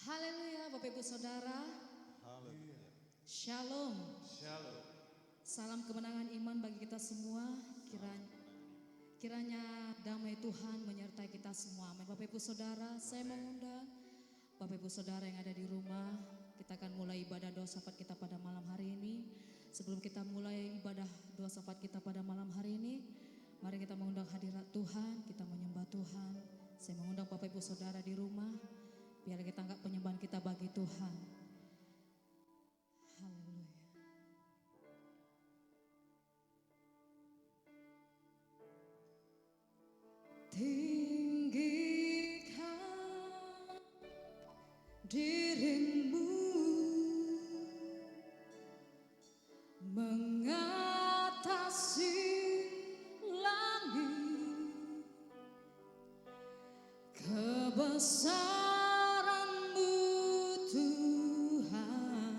Haleluya, Bapak Ibu Saudara. Haleluya. Shalom. Shalom. Salam kemenangan iman bagi kita semua. Kiranya damai Tuhan menyertai kita semua. Amin. Bapak Ibu Saudara, saya mengundang Bapak Ibu Saudara yang ada di rumah. Kita akan mulai ibadah doa syafaat kita pada malam hari ini. Sebelum kita mulai ibadah doa syafaat kita pada malam hari ini, mari kita mengundang hadirat Tuhan, kita menyembah Tuhan. Saya mengundang Bapak Ibu Saudara di rumah, biar kita anggap penyembahan kita bagi Tuhan. Haleluya. Tinggikan dirimu mengatasi langit, kebesaran-Mu Tuhan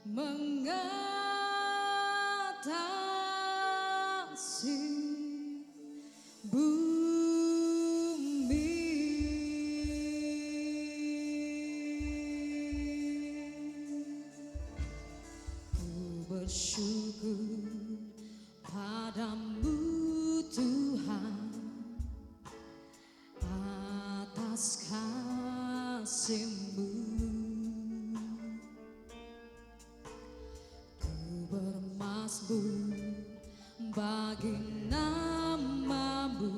mengatasi bumi. Ku bersyukur padamu Tuhan atas kasih-Mu. Ku bermasmur bagi nama-Mu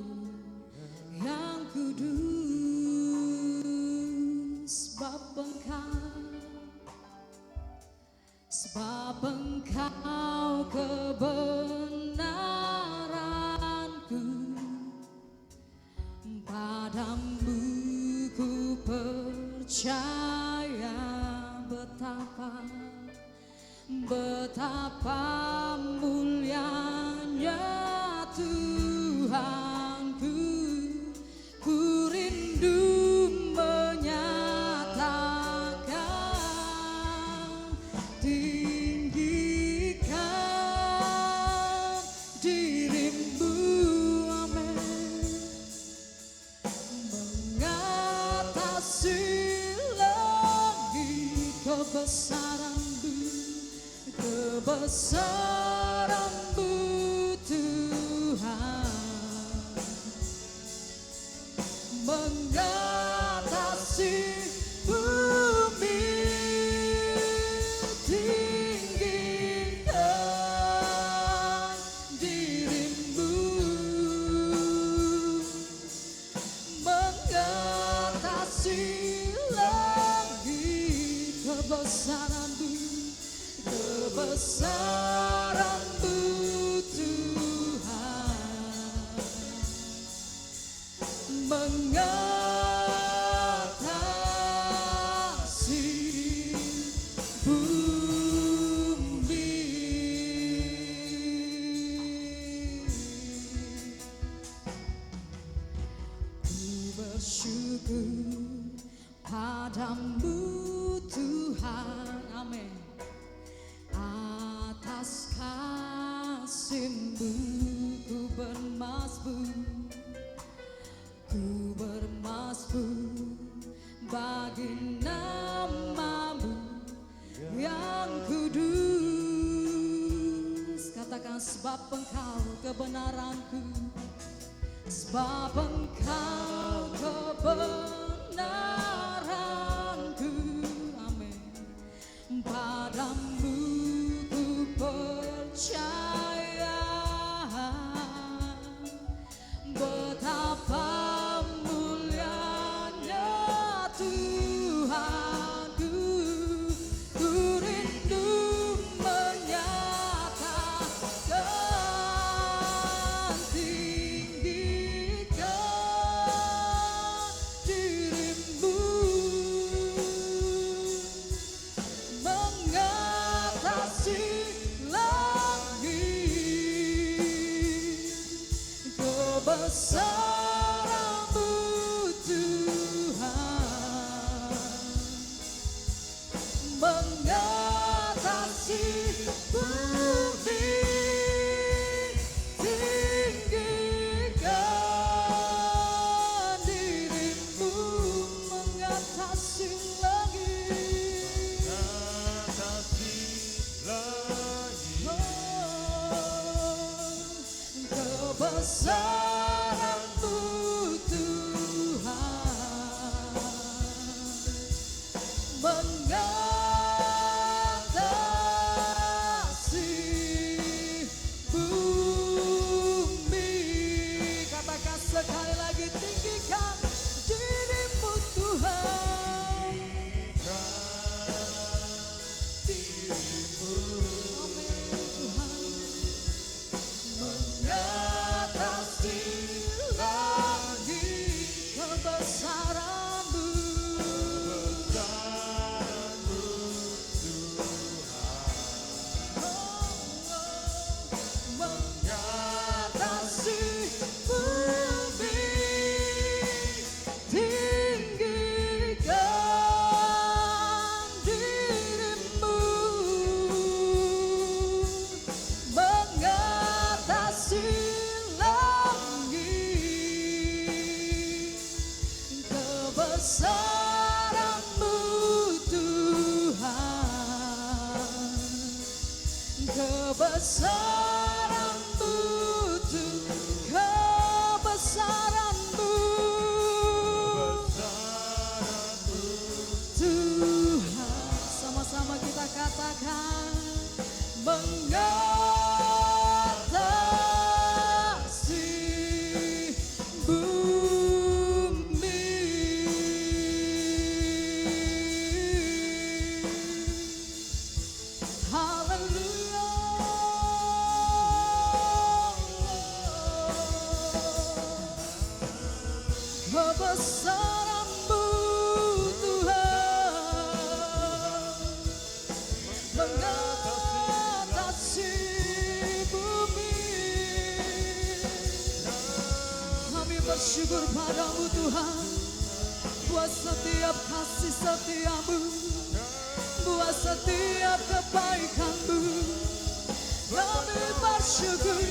yang kudus, sebab Engkau kebenaranku. Padamu ku percaya, betapa mulianya Tuhanku. Ku rindu menyatakan, tinggikan dirimu, amin, mengatasi langit, kebesaran-Mu Tuhan mengatasi bumi. Tinggikan dirimu mengatasi langit, kebesaran-Mu Tuhan mengatasi bumi. Ku bersyukur padamu Tuhan, amin, atas kasih-Mu. Ku bermasmur bagi nama-Mu yang kudus. Katakan, sebab Engkau kebenaranku, sebab Engkau kebenaranku, amin. Padamu ku percaya, betapa mulianya Tuhanku. Ku rindu menyatakan, tinggikan kebesaran-Mu Tuhan, kebesaran-Mu kebesaran-Mu Tuhan. Sama-sama kita katakan mengatasi bumi. Haleluya. Kebesaran-Mu Tuhan mengatasi bumi. Kami bersyukur padamu Tuhan, buat setiap kasih setia-Mu, buat setiap kebaikan-Mu. Kami bersyukur,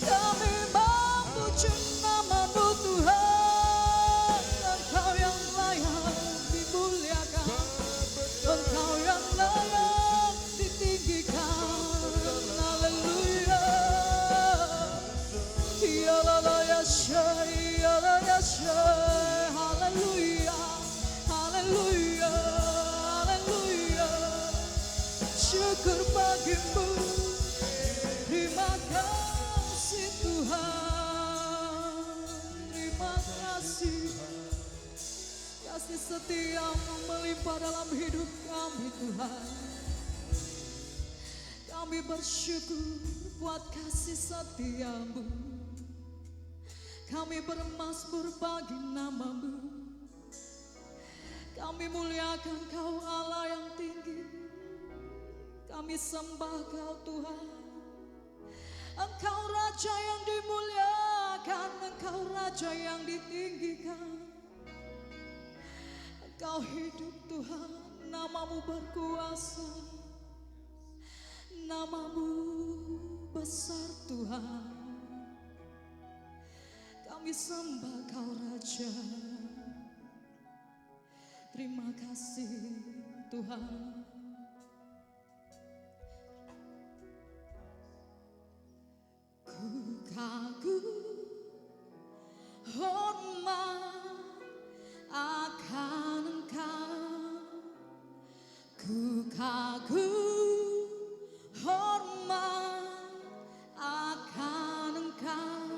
kami memuji nama-Mu Tuhan. Engkau yang layak dimuliakan, Engkau yang layak ditinggikan. Haleluya. Ya la la ya shay, ya la ya shay. Haleluya, haleluya, haleluya. Syukur bagi-Mu, terima kasih Tuhan, terima kasih. Kasih setia-Mu melimpah dalam hidup kami Tuhan. Kami bersyukur buat kasih setia-Mu. Kami bermazmur bagi nama-Mu. Kami muliakan Kau Allah yang tinggi. Kami sembah Kau Tuhan. Engkau Raja yang dimuliakan, Engkau Raja yang ditinggikan. Engkau hidup Tuhan, nama-Mu berkuasa, nama-Mu besar Tuhan. Kami sembah Kau Raja. Terima kasih Tuhan. Ku kagum hormat akan Engkau, ku kagum hormat akan Engkau.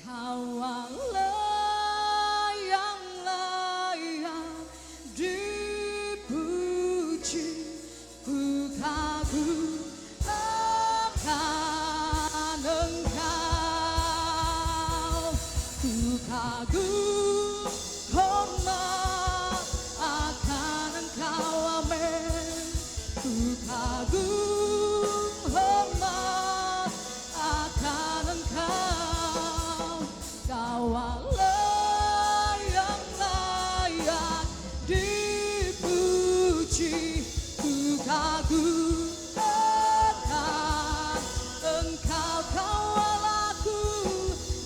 Kau Allah yang layak dipuji, ku kagum akan Engkau, ku kagum hormat akan Engkau. Amin. Ku kagum hormat akan Engkau. Kau Allah yang layak dipuji, ku kagum akan Engkau. Kau Allahku,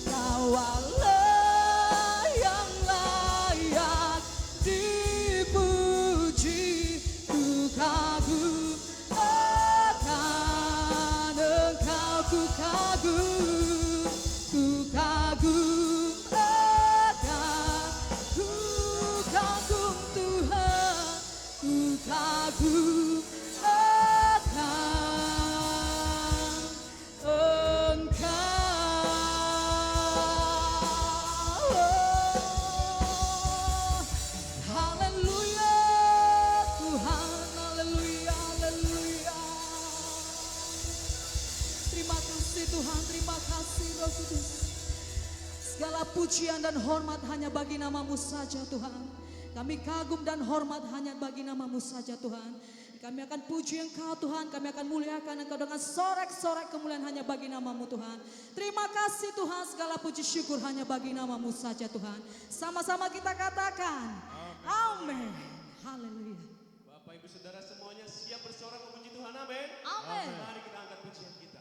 Kau Allah yang layak dipuji, ku kagum akan Engkau. Ku kagum, ku kagum akan, ku kagum Tuhan, ku kagum akan Engkau. Haleluya Tuhan, haleluya, haleluya. Terima kasih Tuhan, terima kasih Roh Kudus. Segala pujian dan hormat hanya bagi nama-Mu saja Tuhan. Kami kagum dan hormat hanya bagi nama-Mu saja Tuhan. Kami akan puji Engkau Tuhan, kami akan muliakan Engkau dengan sorak-sorak kemuliaan hanya bagi nama-Mu Tuhan. Terima kasih Tuhan, segala puji syukur hanya bagi nama-Mu saja Tuhan. Sama-sama kita katakan, amin. Haleluya. Bapak Ibu Saudara semuanya siap bersorak memuji Tuhan, amin. Amin. Mari kita angkat pujian kita.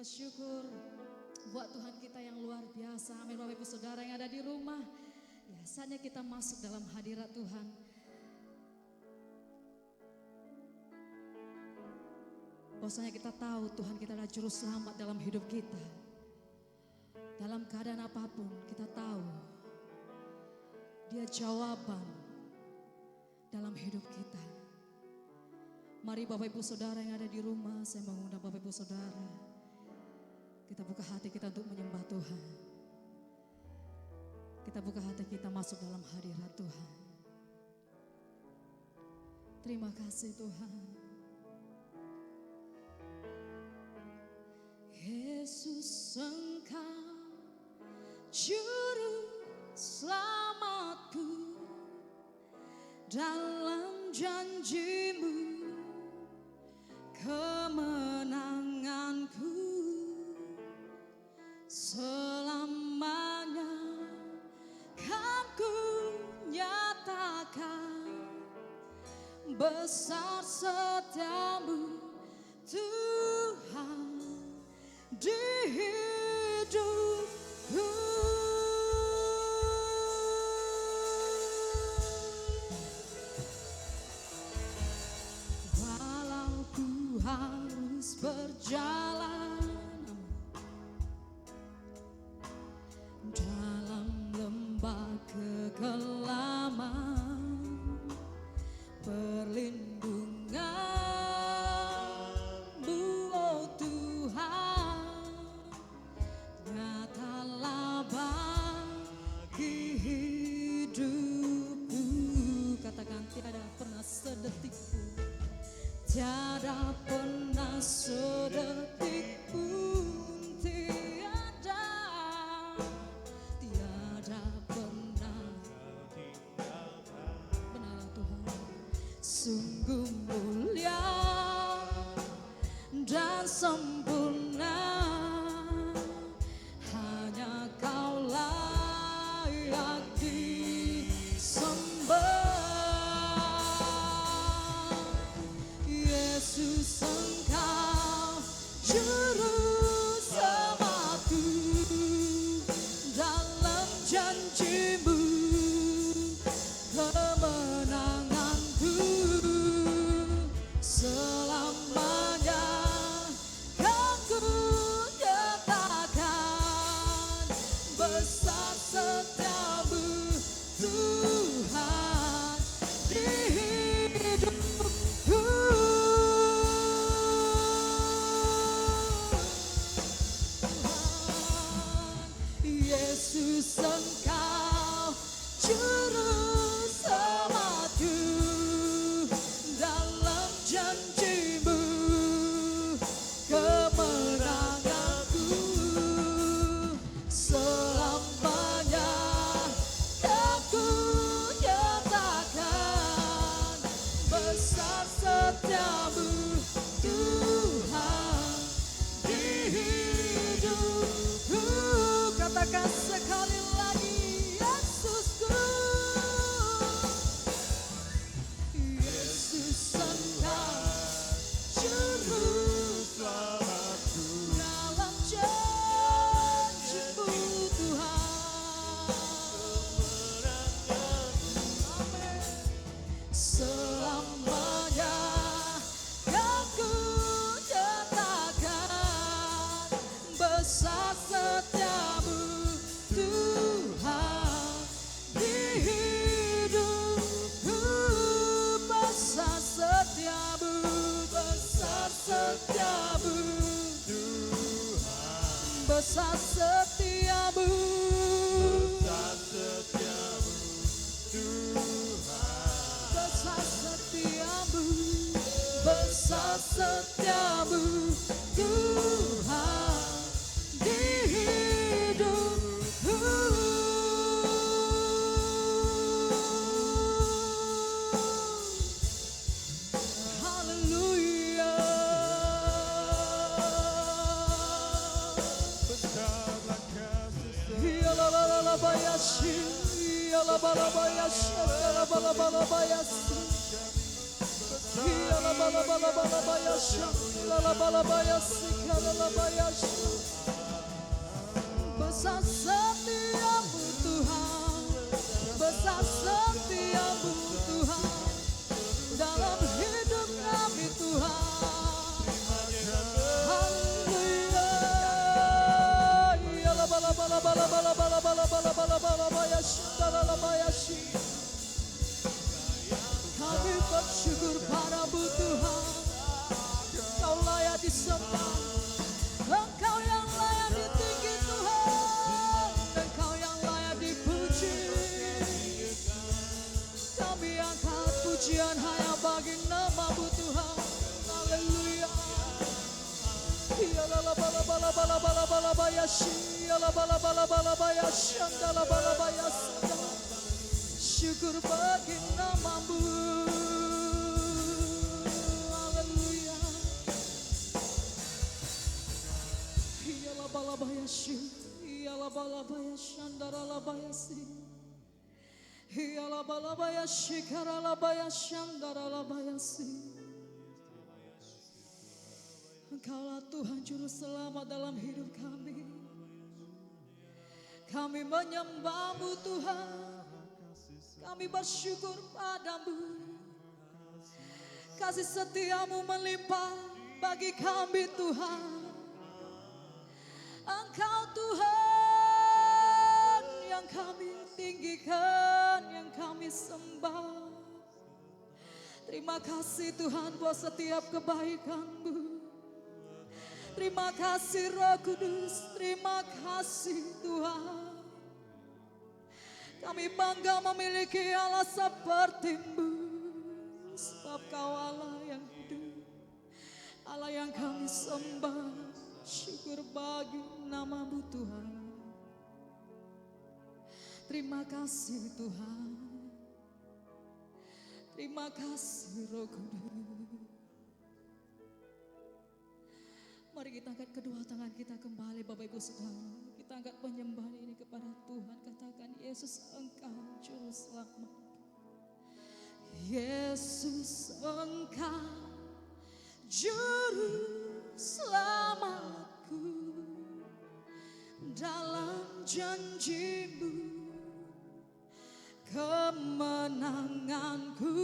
Bersyukur buat Tuhan kita yang luar biasa. Amin. Bapak Ibu Saudara yang ada di rumah, ya saatnya kita masuk dalam hadirat Tuhan. Bahwasanya kita tahu Tuhan kita adalah juru selamat dalam hidup kita. Dalam keadaan apapun kita tahu Dia jawaban dalam hidup kita. Mari Bapak Ibu Saudara yang ada di rumah, saya mengundang Bapak Ibu Saudara, kita buka hati kita untuk menyembah Tuhan. Kita buka hati kita masuk dalam hadirat Tuhan. Terima kasih Tuhan. Yesus Engkau juru selamatku, dalam janji-Mu kemenanganku. Selamanya kan ku nyatakan besar setiamu Tuhan di hidupku. Walau ku harus berjalan kekelaman, perlindungan-Mu oh Tuhan nyatalah sungguh mulia dan sempurna. Hanya Kau layak disembah. Yesus, Engkau juru selamatku, dalam janji-Mu kemenanganku selamanya. Kau ku nyatakan besar setiamu Tuhan di hidupku. Yesus, Engkau juru selamatku, dalam janji-Mu kemenanganku selamanya. Aku nyatakan besar setiamu Tuhan di hidupku. Katakan sekali lagi, Yesusku. Yesus, Engkau juru selamatku, dalam janji-Mu Tuhan. Amin. Selamanya aku nyatakan besar setiamu Tuhan di hidupku. Besar setiamu, besar setiamu Tuhan. Besar setiamu, besar setiamu Tuhan. Besar setiamu, besar setiamu Tuhan di hidupku. Haleluya. Yalabalabayashi, yalabalabayashi, yalabalabayashi. Yalabalabayashi, yalabalabayashi, yalabalabayashi. Besar setiamu Tuhan, besar setiamu Tuhan, dalam hidup kami Tuhan. Haleluya. Yalabalabayashi, yalabalabayashi. Kami bersyukur padamu Tuhan. Kau layak disembah, Engkau yang layak ditinggi Tuhan, Engkau yang layak dipuji. Kami angkat pujian hanya bagi nama-Mu Tuhan. Haleluya. Yalabalabayashi, yalabalabayashi, yalabalabayashi. Syukur bagi nama-Mu. Haleluya. Yalabalabayashi, yalabalabayashi, andaralabayasi. Yalabalabayashi, karalabayashi, andaralabayasi. Engkaulah Tuhan juru selamat dalam hidup kami. Kami menyembah-Mu Tuhan. Kami bersyukur padamu. Kasih setiamu melimpah bagi kami Tuhan. Engkau Tuhan yang kami tinggikan, yang kami sembah. Terima kasih Tuhan buat setiap kebaikan-Mu. Terima kasih Roh Kudus, terima kasih Tuhan. Kami bangga memiliki Allah seperti-Mu, sebab Kau Allah yang hidup, Allah yang kami sembah. Syukur bagi nama-Mu Tuhan. Terima kasih Tuhan. Terima kasih Roh Kudus. Mari kita angkat kedua tangan kita kembali Bapak Ibu Saudara. Kita angkat penyembahan ini kepada Tuhan. Katakan, Yesus Engkau Juru Selamat. Yesus Engkau Juru Selamatku. Dalam janji-Mu kemenanganku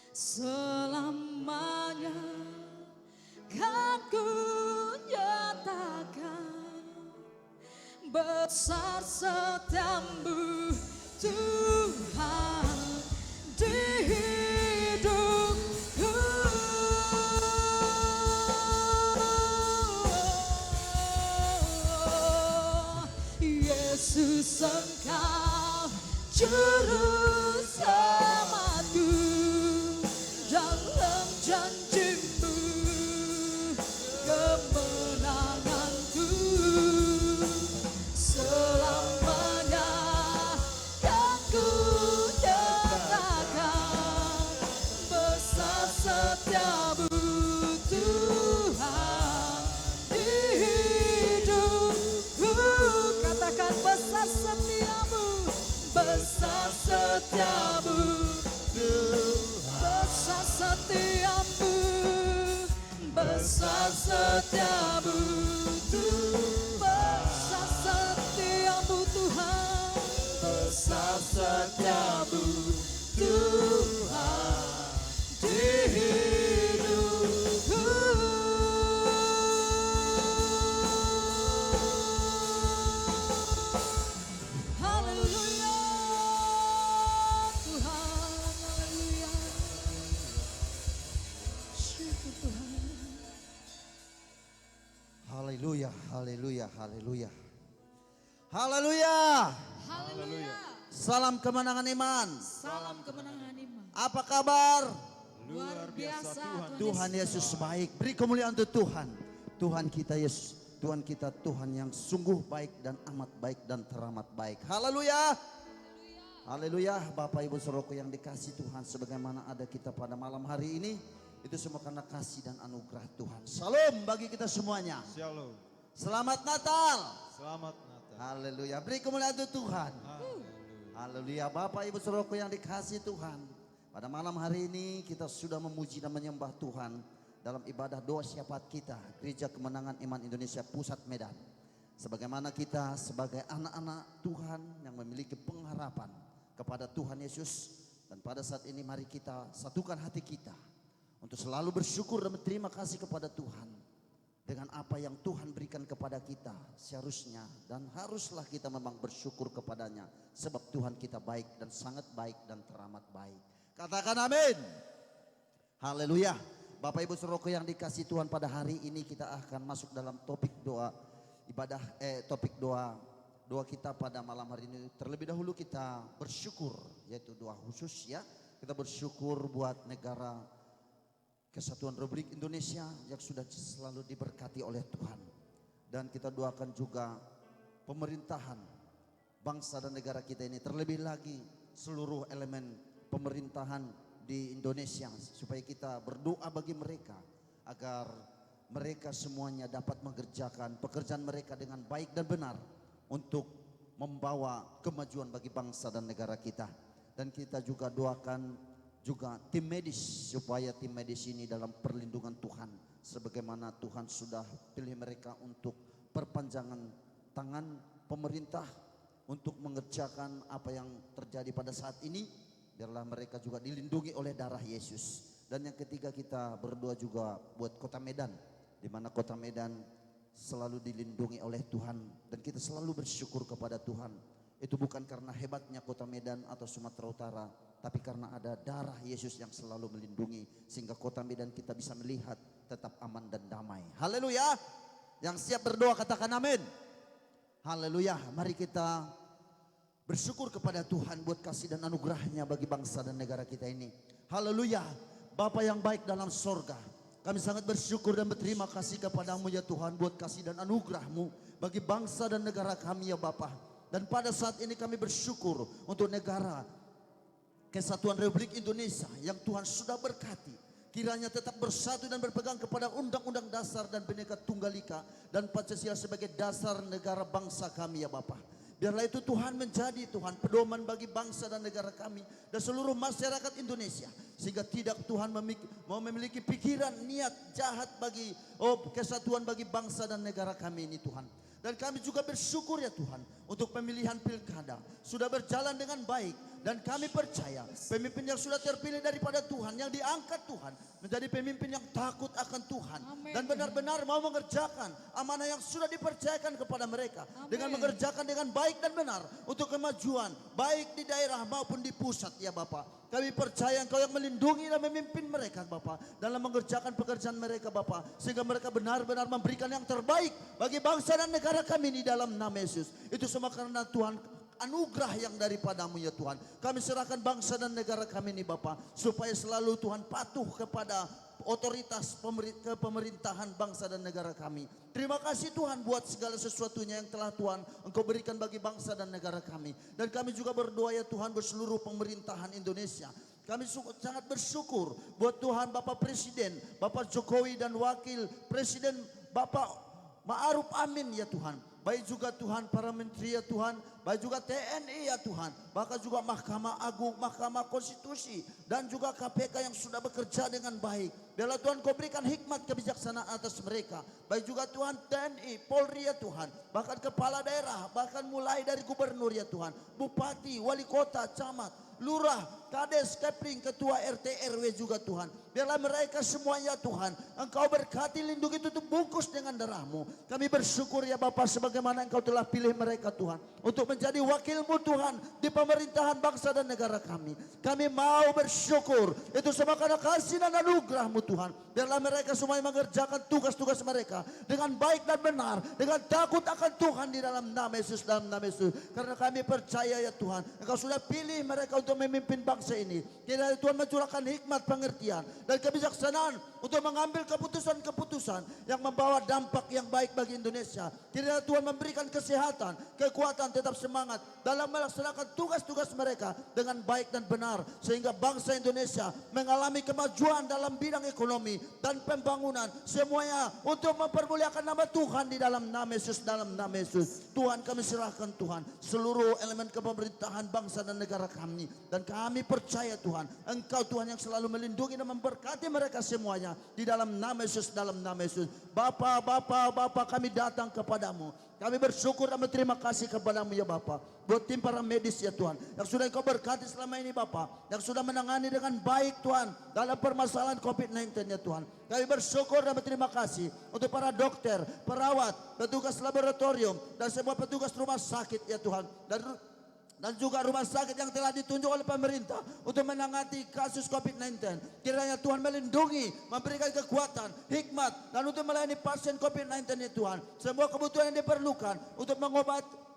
selamanya kan ku nyatakan. Besar setiamu Tuhan di hidupku. Yesus Engkau Juru Selamatku. Dalam janji-Mu kemenanganku selamanya kan ku nyatakan. Besar setiamu Tuhan di hidupku. Katakan, besar setiamu, besar setiamu Tuhan, besar setiamu, besar setiamu Tuhan, besar setiamu Tuhan, besar setiamu Tuhan di hidupku. Haleluya Tuhan, haleluya. Syukur Tuhan. Haleluya, haleluya, haleluya. Haleluya. Haleluya. Salam kemenangan iman. Salam kemenangan iman. Apa kabar? Luar biasa Tuhan Yesus baik. Beri kemuliaan untuk Tuhan. Tuhan kita Yesus. Tuhan kita Tuhan yang sungguh baik dan amat baik dan teramat baik. Haleluya. Haleluya. Bapak Ibu Saudaraku yang dikasih Tuhan, sebagaimana ada kita pada malam hari ini, itu semua karena kasih dan anugerah Tuhan. Salam bagi kita semuanya. Shalom. Selamat Natal. Selamat Natal. Haleluya. Beri kemuliaan untuk Tuhan. Haleluya. Haleluya. Bapak Ibu Saudaraku yang dikasih Tuhan, pada malam hari ini kita sudah memuji dan menyembah Tuhan dalam ibadah doa syafaat kita Gereja Kemenangan Iman Indonesia Pusat Medan. Sebagaimana kita sebagai anak-anak Tuhan yang memiliki pengharapan kepada Tuhan Yesus, dan pada saat ini mari kita satukan hati kita untuk selalu bersyukur dan berterima kasih kepada Tuhan dengan apa yang Tuhan berikan kepada kita. Seharusnya dan haruslah kita memang bersyukur kepadanya, sebab Tuhan kita baik dan sangat baik dan teramat baik. Katakan amin. Haleluya. Bapak Ibu Saudaraku yang dikasih Tuhan, pada hari ini kita akan masuk dalam topik doa ibadah topik doa kita pada malam hari ini. Terlebih dahulu kita bersyukur, yaitu doa khusus ya. Kita bersyukur buat negara Kesatuan Republik Indonesia yang sudah selalu diberkati oleh Tuhan. Dan kita doakan juga pemerintahan bangsa dan negara kita ini, terlebih lagi seluruh elemen pemerintahan di Indonesia, supaya kita berdoa bagi mereka agar mereka semuanya dapat mengerjakan pekerjaan mereka dengan baik dan benar untuk membawa kemajuan bagi bangsa dan negara kita. Dan kita juga doakan juga tim medis, supaya tim medis ini dalam perlindungan Tuhan, sebagaimana Tuhan sudah pilih mereka untuk perpanjangan tangan pemerintah untuk mengerjakan apa yang terjadi pada saat ini. Biarlah mereka juga dilindungi oleh darah Yesus. Dan yang ketiga, kita berdoa juga buat kota Medan, di mana kota Medan selalu dilindungi oleh Tuhan, dan kita selalu bersyukur kepada Tuhan. Itu bukan karena hebatnya kota Medan atau Sumatera Utara, tapi karena ada darah Yesus yang selalu melindungi, sehingga kota Medan kita bisa melihat tetap aman dan damai. Haleluya. Yang siap berdoa katakan amin. Haleluya. Mari kita bersyukur kepada Tuhan buat kasih dan anugerahnya bagi bangsa dan negara kita ini. Haleluya. Bapa yang baik dalam sorga, kami sangat bersyukur dan berterima kasih kepadamu ya Tuhan, buat kasih dan anugerahmu bagi bangsa dan negara kami ya Bapa. Dan pada saat ini kami bersyukur untuk negara Kesatuan Republik Indonesia yang Tuhan sudah berkati, kiranya tetap bersatu dan berpegang kepada Undang-Undang Dasar dan Bhinneka Tunggal Ika dan Pancasila sebagai dasar negara bangsa kami ya Bapa. Biarlah itu Tuhan menjadi Tuhan pedoman bagi bangsa dan negara kami dan seluruh masyarakat Indonesia, sehingga tidak Tuhan mau memiliki pikiran niat jahat bagi kesatuan bagi bangsa dan negara kami ini Tuhan. Dan kami juga bersyukur ya Tuhan untuk pemilihan pilkada sudah berjalan dengan baik. Dan kami percaya pemimpin yang sudah terpilih daripada Tuhan, yang diangkat Tuhan menjadi pemimpin yang takut akan Tuhan. Amin. Dan benar-benar mau mengerjakan amanah yang sudah dipercayakan kepada mereka. Amin. Dengan mengerjakan dengan baik dan benar untuk kemajuan baik di daerah maupun di pusat ya Bapak. Kami percaya Engkau yang melindungi dan memimpin mereka Bapak dalam mengerjakan pekerjaan mereka Bapak, sehingga mereka benar-benar memberikan yang terbaik bagi bangsa dan negara kami di dalam nama Yesus. Itu semua karena Tuhan, anugerah yang daripadamu ya Tuhan. Kami serahkan bangsa dan negara kami ini Bapak, supaya selalu Tuhan patuh kepada otoritas pemerintahan bangsa dan negara kami. Terima kasih Tuhan buat segala sesuatunya yang telah Tuhan Engkau berikan bagi bangsa dan negara kami. Dan kami juga berdoa ya Tuhan buat seluruh pemerintahan Indonesia. Kami sangat bersyukur buat Tuhan Bapak Presiden, Bapak Jokowi dan Wakil Presiden Bapak Ma'ruf Amin ya Tuhan. Baik juga Tuhan para menteri ya Tuhan, baik juga TNI ya Tuhan, bahkan juga Mahkamah Agung, Mahkamah Konstitusi, dan juga KPK yang sudah bekerja dengan baik. Biarlah Tuhan Kau berikan hikmat kebijaksanaan atas mereka. Baik juga Tuhan TNI, Polri ya Tuhan, bahkan kepala daerah, bahkan mulai dari gubernur ya Tuhan, bupati, wali kota, camat, lurah, kades, kepling, ketua RT RW juga Tuhan. Biarlah mereka semuanya Tuhan Engkau berkati, lindungi, tutup bungkus dengan darah-Mu. Kami bersyukur ya Bapa, sebagaimana Engkau telah pilih mereka Tuhan untuk menjadi wakil-Mu Tuhan di pemerintahan bangsa dan negara kami. Kami mau bersyukur itu semua karena kasih dan anugerah-Mu Tuhan. Biarlah mereka semuanya mengerjakan tugas-tugas mereka dengan baik dan benar, dengan takut akan Tuhan di dalam nama Yesus, dalam nama Yesus. Karena kami percaya ya Tuhan, Engkau sudah pilih mereka untuk memimpin bangsa ini. Kiranya Tuhan mencurahkan hikmat, pengertian dan kebijaksanaan untuk mengambil keputusan-keputusan yang membawa dampak yang baik bagi Indonesia. Kiranya Tuhan memberikan kesehatan, kekuatan, tetap semangat dalam melaksanakan tugas-tugas mereka dengan baik dan benar, sehingga bangsa Indonesia mengalami kemajuan dalam bidang ekonomi dan pembangunan, semuanya untuk mempermuliakan nama Tuhan di dalam nama Yesus, dalam nama Yesus. Tuhan, kami serahkan Tuhan seluruh elemen kepemerintahan bangsa dan negara kami, dan kami percaya Tuhan Engkau Tuhan yang selalu melindungi dan memberkati mereka semuanya di dalam nama Yesus, dalam nama Yesus. Bapa kami datang kepadamu. Kami bersyukur dan berterima kasih kepadamu ya Bapa, buat tim para medis ya Tuhan yang sudah Engkau berkati selama ini Bapa, yang sudah menangani dengan baik Tuhan dalam permasalahan COVID-19 ya Tuhan. Kami bersyukur dan berterima kasih untuk para dokter, perawat, petugas laboratorium, dan semua petugas rumah sakit ya Tuhan, dan juga rumah sakit yang telah ditunjuk oleh pemerintah untuk menangani kasus COVID-19. Kiranya Tuhan melindungi, memberikan kekuatan, hikmat, dan untuk melayani pasien COVID-19 ya Tuhan. Semua kebutuhan yang diperlukan untuk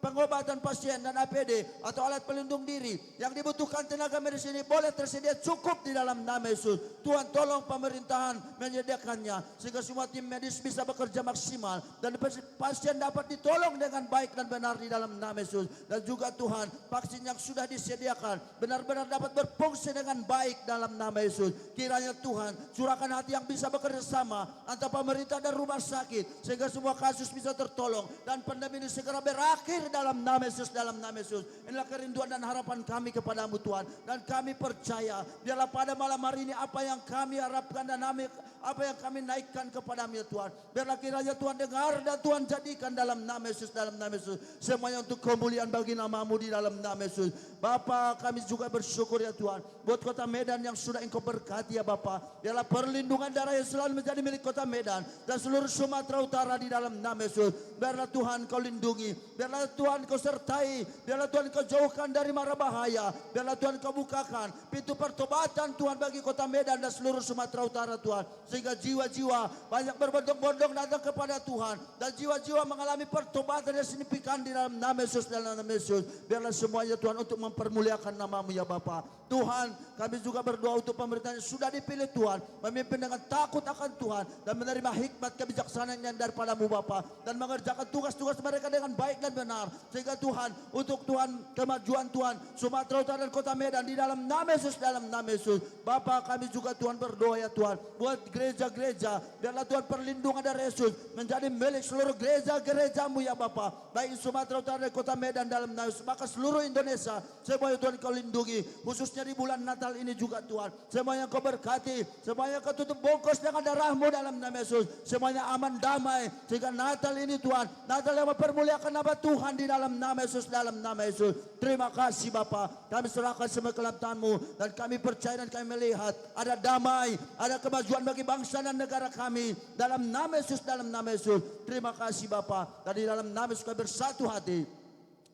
pengobatan pasien dan APD atau alat pelindung diri yang dibutuhkan tenaga medis ini boleh tersedia cukup di dalam nama Yesus. Tuhan tolong pemerintahan menyediakannya sehingga semua tim medis bisa bekerja maksimal dan pasien dapat ditolong dengan baik dan benar di dalam nama Yesus. Dan juga Tuhan, vaksin yang sudah disediakan benar-benar dapat berfungsi dengan baik dalam nama Yesus. Kiranya Tuhan curahkan hati yang bisa bekerja sama antara pemerintah dan rumah sakit sehingga semua kasus bisa tertolong dan pandemi ini segera berakhir dalam nama Yesus, dalam nama Yesus. Inilah kerinduan dan harapan kami kepadamu Tuhan, dan kami percaya biarlah pada malam hari ini apa yang kami harapkan dan apa yang kami naikkan kepadamu ya Tuhan, biarlah kiranya Tuhan dengar dan Tuhan jadikan dalam nama Yesus, dalam nama Yesus. Semuanya untuk kemuliaan bagi namamu di dalam nama Yesus. Bapa, kami juga bersyukur ya Tuhan buat kota Medan yang sudah Engkau berkati ya Bapa. Biarlah perlindungan darah yang selalu menjadi milik kota Medan dan seluruh Sumatera Utara di dalam nama Yesus. Biarlah Tuhan Kau lindungi, biarlah Tuhan Kau sertai, biarlah Tuhan Kau jauhkan dari mara bahaya, biarlah Tuhan Kau bukakan pintu pertobatan Tuhan bagi kota Medan dan seluruh Sumatera Utara Tuhan. sehingga jiwa-jiwa banyak berbondong-bondong datang kepada Tuhan, dan jiwa-jiwa mengalami pertobatan yang signifikan di dalam nama Yesus, dalam nama Yesus. Biarlah semuanya Tuhan untuk mempermuliakan nama-Mu ya Bapa. Tuhan, kami juga berdoa untuk pemerintahan yang sudah dipilih Tuhan, memimpin dengan takut akan Tuhan dan menerima hikmat kebijaksanaan yang daripada-Mu Bapa, dan mengerjakan tugas-tugas mereka dengan baik dan benar, sehingga Tuhan, untuk Tuhan kemajuan Tuhan Sumatera Utara dan Kota Medan di dalam nama Yesus, dalam nama Yesus. Bapa, kami juga Tuhan berdoa ya Tuhan buat gereja-gereja, biarlah Tuhan perlindungan dari Yesus menjadi milik seluruh gereja-gereja-Mu ya Bapa, baik Sumatera Utara dan Kota Medan dalam nama Yesus, maka seluruh Indonesia semuanya Tuhan Kau lindungi, khususnya di bulan Natal ini juga Tuhan, semuanya Kau berkati, semuanya Kau tutup bungkus dengan darah-Mu dalam nama Yesus, semuanya aman damai, sehingga Natal ini Tuhan, Natal yang mempermuliakan nama Tuhan di dalam nama Yesus, dalam nama Yesus. Terima kasih Bapa, kami serahkan semua ke dalam Tangan-Mu, dan kami percaya dan kami melihat ada damai, ada kemajuan bagi bangsa dan negara kami dalam nama Yesus, dalam nama Yesus. Terima kasih Bapa, dan di dalam nama Yesus kami bersatu hati.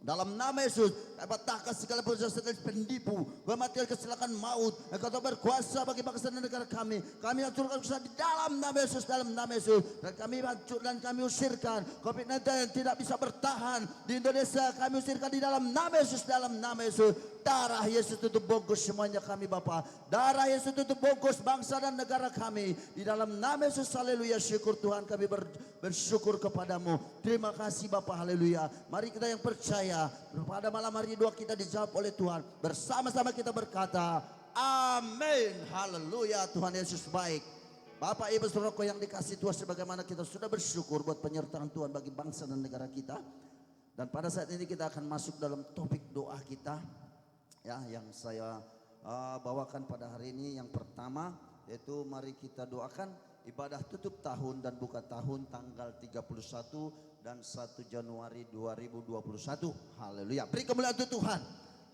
Dalam nama Yesus, kami patahkan segala proses penipu, kematian, kecelakaan, maut. Engkau telah berkuasa bagi bangsa dan negara kami. Kami hancurkan kuasa di dalam nama Yesus, dalam nama Yesus. Dan kami hancur dan kami usirkan COVID-19 yang tidak bisa bertahan di Indonesia. Kami usirkan di dalam nama Yesus, dalam nama Yesus. Darah Yesus tutup bungkus semuanya kami Bapa. Darah Yesus tutup bungkus bangsa dan negara kami. Di dalam nama Yesus, haleluya. Syukur Tuhan, kami bersyukur kepadamu. Terima kasih Bapa, haleluya. Mari kita yang percaya, pada malam hari doa kita dijawab oleh Tuhan. Bersama-sama kita berkata, amin, haleluya. Tuhan Yesus baik. Bapak Ibu Saudaraku yang dikasihi Tuhan, sebagaimana kita sudah bersyukur buat penyertaan Tuhan bagi bangsa dan negara kita. Dan pada saat ini kita akan masuk dalam topik doa kita, ya, yang saya bawakan pada hari ini. Yang pertama yaitu mari kita doakan ibadah tutup tahun dan buka tahun tanggal 31 dan 1 Januari 2021. Haleluya. Beri kemuliaan untuk Tuhan.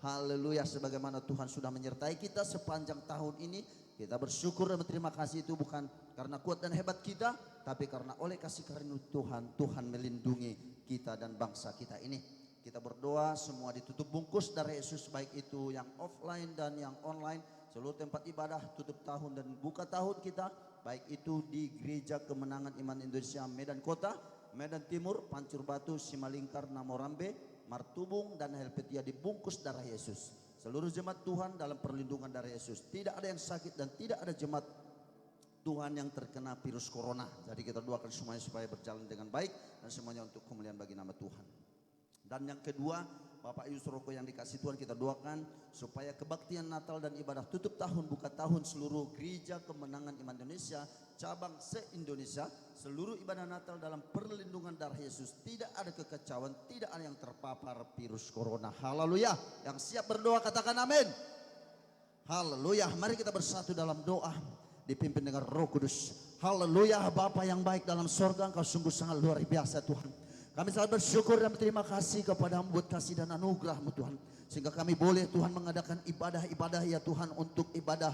Haleluya. Sebagaimana Tuhan sudah menyertai kita sepanjang tahun ini, kita bersyukur dan berterima kasih. Itu bukan karena kuat dan hebat kita, tapi karena oleh kasih karunia Tuhan, Tuhan melindungi kita dan bangsa kita ini. Kita berdoa semua ditutup bungkus dari Yesus, baik itu yang offline dan yang online. Seluruh tempat ibadah tutup tahun dan buka tahun kita, baik itu di Gereja Kemenangan Iman Indonesia Medan Kota, Medan Timur, Pancur Batu, Simalingkar, Namorambe, Martubung, dan Helvetia dibungkus darah Yesus. Seluruh jemaat Tuhan dalam perlindungan darah Yesus. Tidak ada yang sakit dan tidak ada jemaat Tuhan yang terkena virus corona. Jadi kita doakan semuanya supaya berjalan dengan baik dan semuanya untuk kemuliaan bagi nama Tuhan. Dan yang kedua, Bapak Ibu Saudaraku yang dikasih Tuhan, kita doakan supaya kebaktian Natal dan ibadah tutup tahun buka tahun seluruh Gereja Kemenangan Iman Indonesia cabang se-Indonesia, seluruh ibadah Natal dalam perlindungan darah Yesus. Tidak ada kekacauan, tidak ada yang terpapar virus corona. Haleluya. Yang siap berdoa katakan amin. Haleluya. Mari kita bersatu dalam doa dipimpin dengan Roh Kudus. Haleluya. Bapa yang baik dalam sorga, Engkau sungguh sangat luar biasa Tuhan. Kami sangat bersyukur dan berterima kasih kepada-Mu buat kasih dan anugerah-Mu Tuhan. Sehingga kami boleh Tuhan mengadakan ibadah-ibadah ya Tuhan, untuk ibadah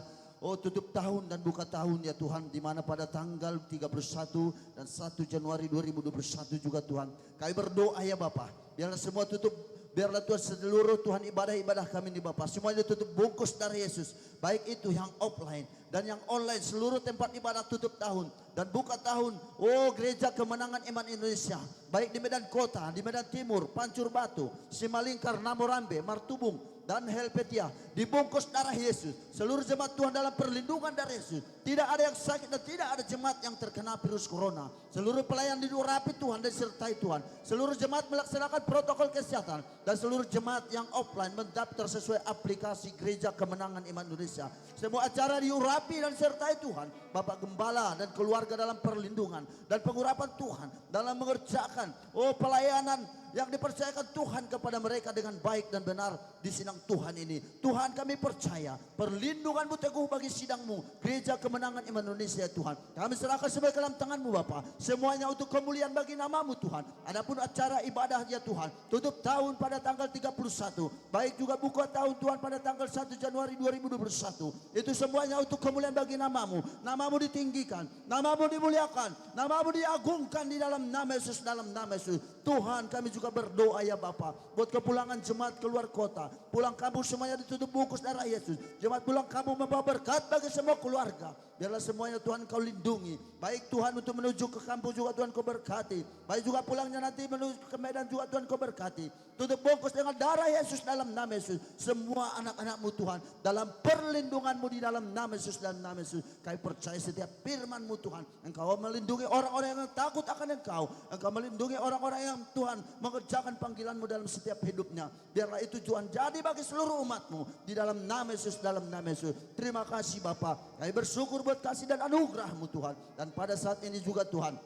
tutup tahun dan buka tahun ya Tuhan. Di mana pada tanggal 31 dan 1 Januari 2021 juga Tuhan. Kami berdoa ya Bapak, biarlah semua tutup. Biarlah Tuhan seluruh Tuhan ibadah-ibadah kami di Bapak semuanya tutup bungkus dari Yesus. Baik itu yang offline dan yang online, seluruh tempat ibadah tutup tahun dan buka tahun. Oh, Gereja Kemenangan Iman Indonesia, baik di Medan Kota, di Medan Timur, Pancur Batu, Simalingkar, Namorambe, Martubung, dan Helvetia dibungkus darah Yesus. Seluruh jemaat Tuhan dalam perlindungan darah Yesus. Tidak ada yang sakit dan tidak ada jemaat yang terkena virus corona. Seluruh pelayan diurapi Tuhan dan disertai Tuhan. Seluruh jemaat melaksanakan protokol kesehatan dan seluruh jemaat yang offline mendaftar sesuai aplikasi Gereja Kemenangan Iman Indonesia. Semua acara diurapi dan disertai Tuhan. Bapak Gembala dan keluarga dalam perlindungan dan pengurapan Tuhan dalam mengerjakan pelayanan yang dipercayakan Tuhan kepada mereka dengan baik dan benar di sidang Tuhan ini. Tuhan, kami percaya perlindungan-Mu teguh bagi sidang-Mu Gereja Kemenangan Iman Indonesia Tuhan. Kami serahkan sebagai dalam tangan-Mu Bapa, semuanya untuk kemuliaan bagi nama-Mu Tuhan. Adapun acara ibadah ya Tuhan, tutup tahun pada tanggal 31, baik juga buka tahun Tuhan pada tanggal 1 Januari 2021. Itu semuanya untuk kemuliaan bagi nama-Mu. Nama-Mu ditinggikan, nama-Mu dimuliakan, nama-Mu diagungkan di dalam nama Yesus, dalam nama Yesus. Tuhan kami juga berdoa ya Bapak, buat kepulangan jemaat keluar kota, pulang kampung semuanya ditutup bungkus darah Yesus. Jemaat pulang kampung membawa berkat bagi semua keluarga. Biarlah semuanya Tuhan kau lindungi. Baik Tuhan untuk menuju ke kampung juga Tuhan kau berkati. Baik juga pulangnya nanti menuju ke Medan juga Tuhan kau berkati. Tutup bungkus dengan darah Yesus dalam nama Yesus. Semua anak-anakmu Tuhan dalam perlindunganmu di dalam nama Yesus, dalam nama Yesus. Kami percaya setiap firman-Mu Tuhan, Engkau melindungi orang-orang yang takut akan Engkau. Engkau melindungi orang-orang yang Tuhan mengerjakan panggilan-Mu dalam setiap hidupnya. Biarlah itu Tuhan jadi bagi seluruh umat-Mu di dalam nama Yesus, dalam nama Yesus. Terima kasih Bapa. Kami bersyukur buat kasih dan anugerah-Mu Tuhan. Dan pada saat ini juga Tuhan,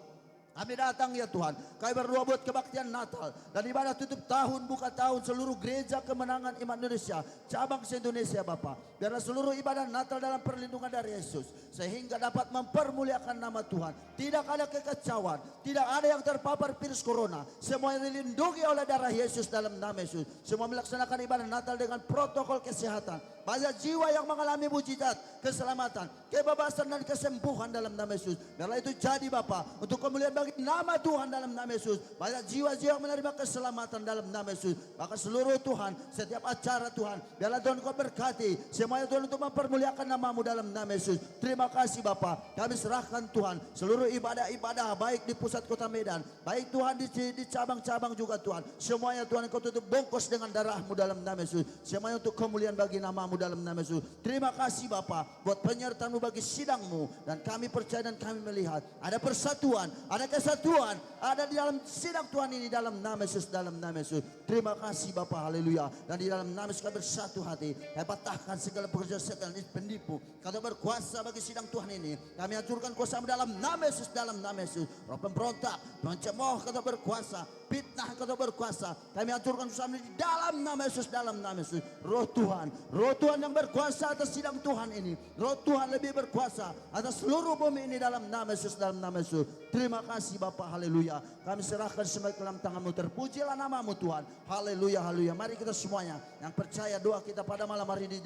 kami datang ya Tuhan, kami berdoa buat kebaktian Natal dan ibadah tutup tahun, buka tahun seluruh gereja kemenangan iman Indonesia, cabang se-Indonesia Bapa. Biarlah seluruh ibadah Natal dalam perlindungan dari Yesus, sehingga dapat mempermuliakan nama Tuhan. Tidak ada kekacauan, tidak ada yang terpapar virus corona. Semuanya dilindungi oleh darah Yesus dalam nama Yesus. Semua melaksanakan ibadah Natal dengan protokol kesehatan. Banyak jiwa yang mengalami mujizat, keselamatan, kebebasan dan kesembuhan dalam nama Yesus. Biarlah itu jadi Bapa, untuk kemuliaan bagi nama Tuhan dalam nama Yesus. Banyak jiwa-jiwa yang menerima keselamatan dalam nama Yesus. Bahkan seluruh Tuhan, setiap acara Tuhan, biarlah Tuhan kau berkati. Semuanya Tuhan untuk mempermuliakan nama-Mu dalam nama Yesus. Terima kasih Bapa. Kami serahkan Tuhan seluruh ibadah-ibadah baik di pusat kota Medan, baik Tuhan di cabang-cabang juga Tuhan. Semuanya Tuhan kau tutup bungkus dengan darah-Mu dalam nama Yesus. Semuanya untuk kemuliaan bagi nama-Mu dalam nama Yesus. Terima kasih Bapa buat penyertaan-Mu bagi sidang-Mu, dan kami percaya dan kami melihat ada persatuan, ada kesatuan, ada di dalam sidang Tuhan ini dalam nama Yesus, dalam nama Yesus. Terima kasih Bapa, haleluya. Dan di dalam nama Yesus kami bersatu hati. Kami patahkan segala pekerjaan setan dan penipu. Kau berkuasa bagi sidang Tuhan ini. Kami hancurkan kuasa-Mu dalam nama Yesus, dalam nama Yesus. Roh pemberontak, pencemooh kau berkuasa, fitnah kau berkuasa. Kami hancurkan kuasa-Mu di dalam nama Yesus, dalam nama Yesus. Roh Tuhan yang berkuasa atas sidang Tuhan ini. Roh Tuhan lebih berkuasa atas seluruh bumi ini dalam nama Yesus, dalam nama Yesus. Terima kasih Bapa, haleluya. Kami serahkan semua ke dalam tangan-Mu. Terpujilah nama-Mu Tuhan. Haleluya, haleluya. Mari kita semuanya yang percaya doa kita pada malam hari ini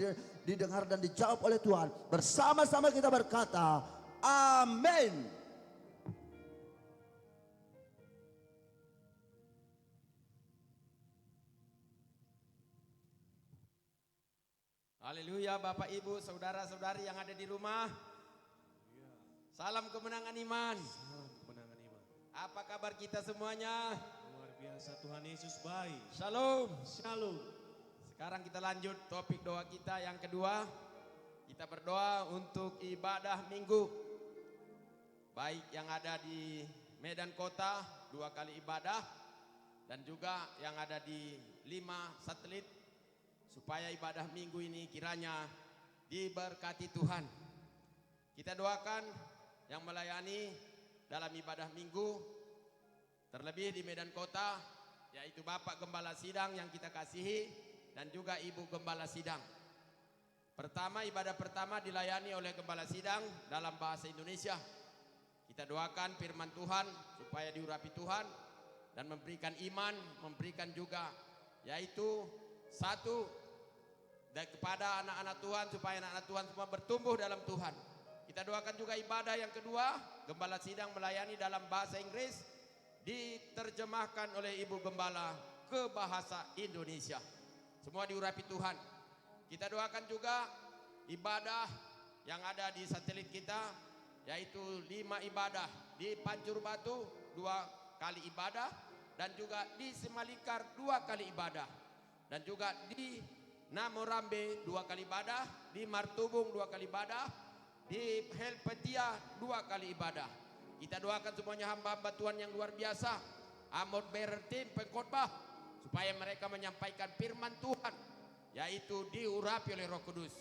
didengar dan dijawab oleh Tuhan. Bersama-sama kita berkata, amin. Haleluya, Bapak Ibu, saudara-saudari yang ada di rumah. Salam kemenangan iman. Salam kemenangan iman. Apa kabar kita semuanya? Luar biasa, Tuhan Yesus baik. Shalom. Shalom. Sekarang kita lanjut topik doa kita yang kedua. Kita berdoa untuk ibadah minggu. Baik yang ada di Medan Kota 2 kali ibadah, dan juga yang ada di 5 satelit. Supaya ibadah minggu ini kiranya diberkati Tuhan. Kita doakan yang melayani dalam ibadah minggu, terlebih di Medan Kota, yaitu Bapak Gembala Sidang yang kita kasihi, dan juga Ibu Gembala Sidang. Ibadah pertama dilayani oleh Gembala Sidang dalam bahasa Indonesia. Kita doakan firman Tuhan supaya diurapi Tuhan dan memberikan iman, memberikan juga yaitu satu, dan kepada anak-anak Tuhan supaya anak-anak Tuhan semua bertumbuh dalam Tuhan. Kita doakan juga ibadah yang kedua, Gembala Sidang melayani dalam bahasa Inggris, diterjemahkan oleh Ibu Gembala ke bahasa Indonesia. Semua diurapi Tuhan. Kita doakan juga ibadah yang ada di satelit kita, yaitu 5 ibadah di Pancur Batu 2 kali ibadah, dan juga di Semalingkar 2 kali ibadah, dan juga di Namorambe 2 kali ibadah, di Martubung 2 kali ibadah, di Helpetia 2 kali ibadah. Kita doakan semuanya hamba-hamba Tuhan yang luar biasa, Amor Bearer Team pengkhotbah, supaya mereka menyampaikan firman Tuhan, yaitu diurapi oleh Roh Kudus.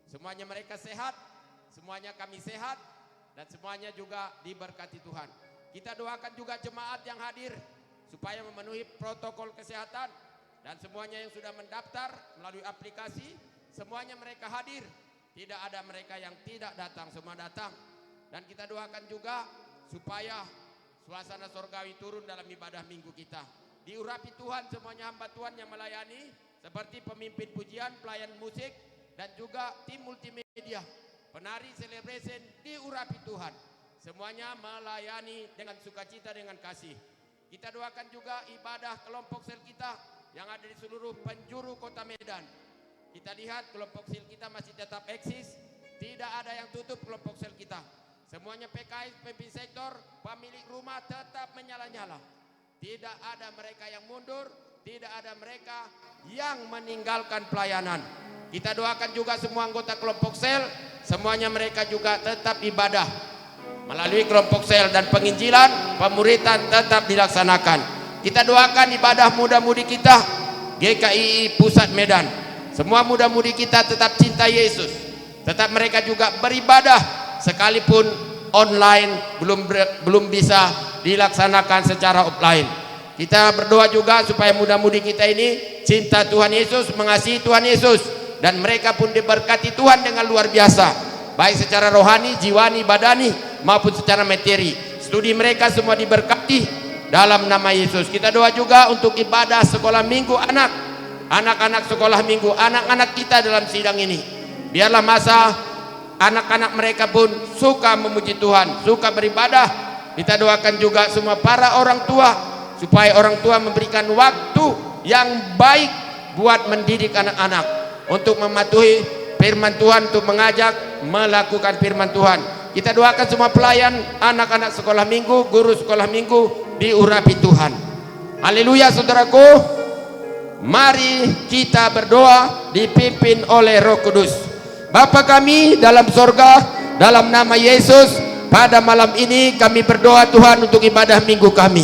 Semuanya mereka sehat, semuanya kami sehat, dan semuanya juga diberkati Tuhan. Kita doakan juga jemaat yang hadir supaya memenuhi protokol kesehatan. Dan semuanya yang sudah mendaftar melalui aplikasi, semuanya mereka hadir. Tidak ada mereka yang tidak datang, semua datang. Dan kita doakan juga supaya suasana sorgawi turun dalam ibadah minggu kita. Diurapi Tuhan semuanya hamba Tuhan yang melayani, seperti pemimpin pujian, pelayan musik, dan juga tim multimedia, penari celebration, diurapi Tuhan. Semuanya melayani dengan sukacita, dengan kasih. Kita doakan juga ibadah kelompok sel kita yang ada di seluruh penjuru kota Medan. Kita lihat kelompok sel kita masih tetap eksis, tidak ada yang tutup kelompok sel kita. Semuanya PKS, pemimpin sektor, pemilik rumah tetap menyala-nyala. Tidak ada mereka yang mundur, tidak ada mereka yang meninggalkan pelayanan. Kita doakan juga semua anggota kelompok sel, semuanya mereka juga tetap ibadah. Melalui kelompok sel dan penginjilan, pemuritan tetap dilaksanakan. Kita doakan ibadah muda-mudi kita, GKI Pusat Medan. Semua muda-mudi kita tetap cinta Yesus. Tetap mereka juga beribadah sekalipun online belum bisa dilaksanakan secara offline. Kita berdoa juga supaya muda-mudi kita ini cinta Tuhan Yesus, mengasihi Tuhan Yesus, dan mereka pun diberkati Tuhan dengan luar biasa, baik secara rohani, jiwani, badani maupun secara materi. Studi mereka semua diberkati dalam nama Yesus. Kita doa juga untuk ibadah sekolah minggu anak-anak sekolah minggu, anak-anak kita dalam sidang ini. Biarlah masa anak-anak mereka pun suka memuji Tuhan, suka beribadah. Kita doakan juga semua para orang tua, supaya orang tua memberikan waktu yang baik buat mendidik anak-anak, untuk mematuhi firman Tuhan, untuk mengajak melakukan firman Tuhan. Kita doakan semua pelayan anak-anak sekolah minggu, guru sekolah minggu diurapi Tuhan. Haleluya saudaraku. Mari kita berdoa dipimpin oleh Roh Kudus. Bapa kami dalam sorga, dalam nama Yesus, pada malam ini kami berdoa Tuhan untuk ibadah minggu kami.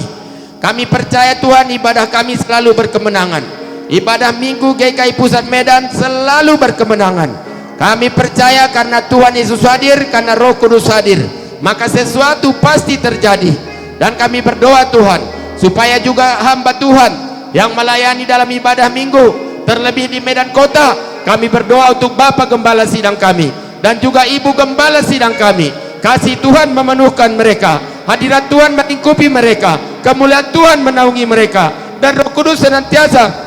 Kami percaya Tuhan ibadah kami selalu berkemenangan. Ibadah minggu GKI Pusat Medan selalu berkemenangan. Kami percaya karena Tuhan Yesus hadir, karena Roh Kudus hadir, maka sesuatu pasti terjadi. Dan kami berdoa Tuhan, supaya juga hamba Tuhan yang melayani dalam ibadah minggu, terlebih di Medan Kota, kami berdoa untuk Bapak Gembala Sidang kami, dan juga Ibu Gembala Sidang kami. Kasih Tuhan memenuhkan mereka, hadirat Tuhan melingkupi mereka, kemuliaan Tuhan menaungi mereka, dan Roh Kudus senantiasa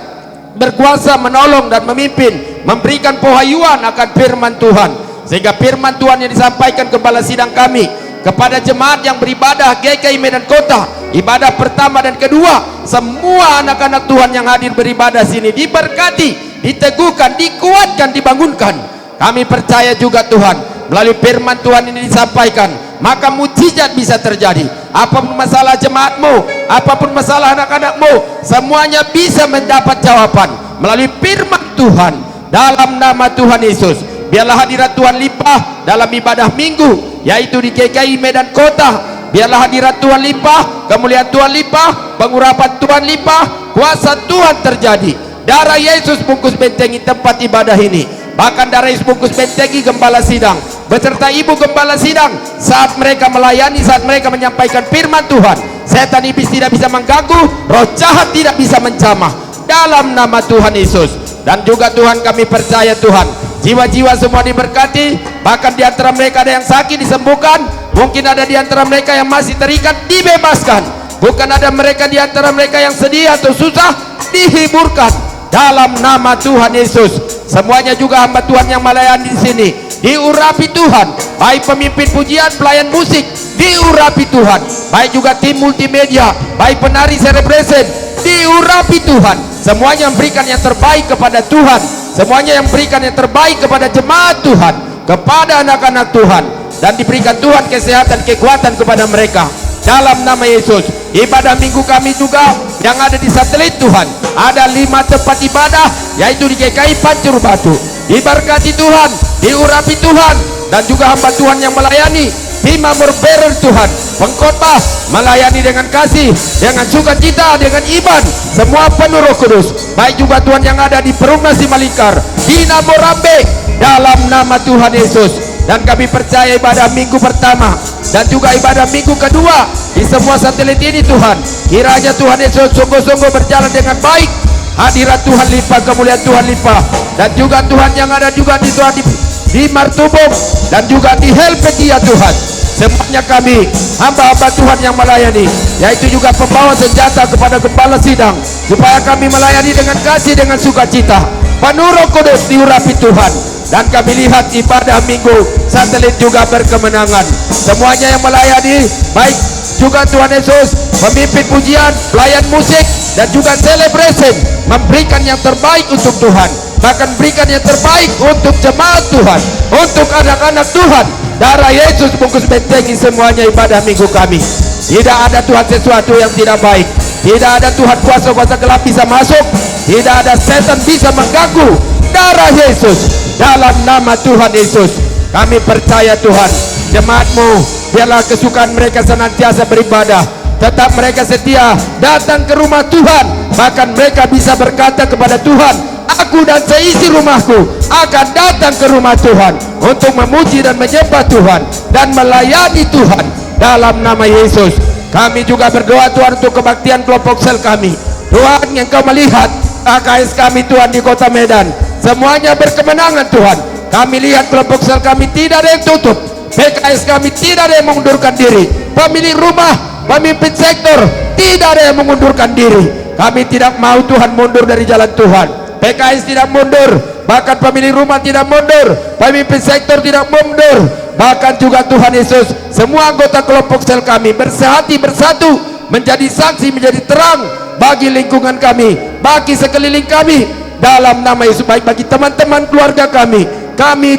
berkuasa menolong dan memimpin, memberikan penghayuan akan firman Tuhan, sehingga firman Tuhan yang disampaikan Gembala Sidang kami kepada jemaat yang beribadah GKI Medan Kota, ibadah pertama dan kedua, semua anak-anak Tuhan yang hadir beribadah sini diberkati, diteguhkan, dikuatkan, dibangunkan. Kami percaya juga Tuhan, melalui firman Tuhan ini disampaikan, maka mujizat bisa terjadi. Apapun masalah jemaatmu, apapun masalah anak-anakmu, semuanya bisa mendapat jawaban melalui firman Tuhan. Dalam nama Tuhan Yesus, biarlah hadirat Tuhan limpah dalam ibadah minggu, yaitu di GKI Medan Kota. Biarlah hadirat Tuhan limpah, kemuliaan Tuhan limpah, pengurapan Tuhan limpah, kuasa Tuhan terjadi. Darah Yesus bungkus bentengi tempat ibadah ini. Bahkan darah Yesus bungkus bentengi Gembala Sidang beserta Ibu Gembala Sidang saat mereka melayani, saat mereka menyampaikan firman Tuhan. Setan iblis tidak bisa mengganggu, roh jahat tidak bisa menjamah, dalam nama Tuhan Yesus. Dan juga Tuhan, kami percaya Tuhan, jiwa-jiwa semua diberkati. Bahkan di antara mereka ada yang sakit disembuhkan, mungkin ada di antara mereka yang masih terikat dibebaskan, bukan ada mereka di antara mereka yang sedih atau susah dihiburkan, dalam nama Tuhan Yesus. Semuanya juga hamba Tuhan yang melayani di sini diurapi Tuhan, baik pemimpin pujian, pelayan musik diurapi Tuhan, baik juga tim multimedia, baik penari celebration diurapi Tuhan. Semuanya memberikan yang terbaik kepada Tuhan, semuanya yang memberikan yang terbaik kepada jemaat Tuhan, kepada anak-anak Tuhan, dan diberikan Tuhan kesehatan, kekuatan kepada mereka, dalam nama Yesus. Ibadah minggu kami juga yang ada di satelit Tuhan, ada 5 tempat ibadah, yaitu di GKI Pancur Batu. Diberkati Tuhan, diurapi Tuhan, dan juga hamba Tuhan yang melayani tim Amor Berer Tuhan, pengkhotbah melayani dengan kasih, dengan sukacita, dengan iman, semua penuh Roh Kudus. Baik juga Tuhan yang ada di Perumnas di Malingkar, di Namorambe, dalam nama Tuhan Yesus. Dan kami percaya ibadah minggu pertama dan juga ibadah minggu kedua di semua satelit ini Tuhan, kiranya Tuhan Yesus sungguh-sungguh berjalan dengan baik. Hadirat Tuhan limpah, kemuliaan Tuhan limpah, dan juga Tuhan yang ada juga di Tuhan di Martubung dan juga di Helvetia Tuhan. Semuanya kami hamba-hamba Tuhan yang melayani, yaitu juga pembawa senjata kepada Gembala Sidang, supaya kami melayani dengan kasih, dengan sukacita, penuh Roh Kudus, diurapi Tuhan. Dan kami lihat ibadah minggu satelit juga berkemenangan. Semuanya yang melayani, baik juga Tuhan Yesus memimpin pujian, pelayan musik, dan juga celebration, memberikan yang terbaik untuk Tuhan, bahkan berikan yang terbaik untuk jemaat Tuhan, untuk anak-anak Tuhan. Darah Yesus bungkus bentengi semuanya ibadah minggu kami. Tidak ada Tuhan sesuatu yang tidak baik, tidak ada Tuhan kuasa-kuasa gelap bisa masuk, tidak ada setan bisa mengganggu. Darah Yesus, dalam nama Tuhan Yesus kami percaya Tuhan, jemaat-Mu biarlah kesukaan mereka senantiasa beribadah, tetap mereka setia datang ke rumah Tuhan, bahkan mereka bisa berkata kepada Tuhan, aku dan seisi rumahku akan datang ke rumah Tuhan untuk memuji dan menyembah Tuhan dan melayani Tuhan. Dalam nama Yesus kami juga berdoa Tuhan untuk kebaktian kelompok sel kami. Tuhan, Engkau melihat AKS kami Tuhan di kota Medan, semuanya berkemenangan Tuhan. Kami lihat kelompok sel kami tidak ada yang tutup, PKS kami tidak ada yang mengundurkan diri, pemilik rumah, pemimpin sektor tidak ada yang mengundurkan diri. Kami tidak mau Tuhan mundur dari jalan Tuhan. PKS tidak mundur, bahkan pemilik rumah tidak mundur, pemimpin sektor tidak mundur, bahkan juga Tuhan Yesus, semua anggota kelompok sel kami bersehati bersatu, menjadi saksi, menjadi terang bagi lingkungan kami, bagi sekeliling kami. Dalam nama Yesus, baik bagi teman-teman keluarga kami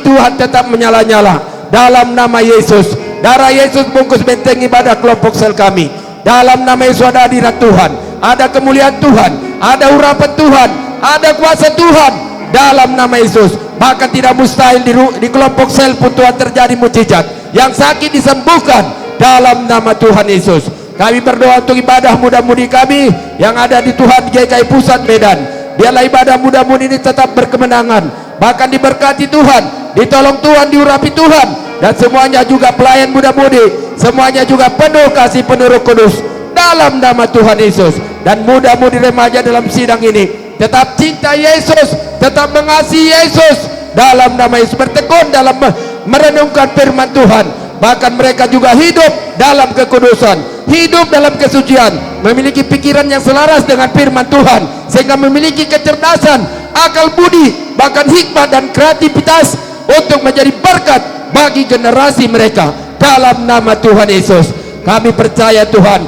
Tuhan tetap menyala-nyala. Dalam nama Yesus, darah Yesus bungkus benteng ibadah kelompok sel kami. Dalam nama Yesus ada hadirat Tuhan, ada kemuliaan Tuhan, ada urapan Tuhan, ada kuasa Tuhan. Dalam nama Yesus, bahkan tidak mustahil di kelompok sel pun Tuhan terjadi mujizat, yang sakit disembuhkan dalam nama Tuhan Yesus. Kami berdoa untuk ibadah muda-mudi kami yang ada di Tuhan GKI Pusat Medan. Biarlah ibadah muda-mudi ini tetap berkemenangan, bahkan diberkati Tuhan, ditolong Tuhan, diurapi Tuhan, dan semuanya juga pelayan muda-mudi, semuanya juga penuh kasih, penuh Roh Kudus dalam nama Tuhan Yesus. Dan muda-mudi remaja dalam sidang ini tetap cinta Yesus, tetap mengasihi Yesus dalam nama Yesus, bertekun dalam merenungkan firman Tuhan, bahkan mereka juga hidup dalam kekudusan, hidup dalam kesucian, memiliki pikiran yang selaras dengan firman Tuhan, sehingga memiliki kecerdasan, akal budi, bahkan hikmat dan kreativitas untuk menjadi berkat bagi generasi mereka. Dalam nama Tuhan Yesus kami percaya Tuhan,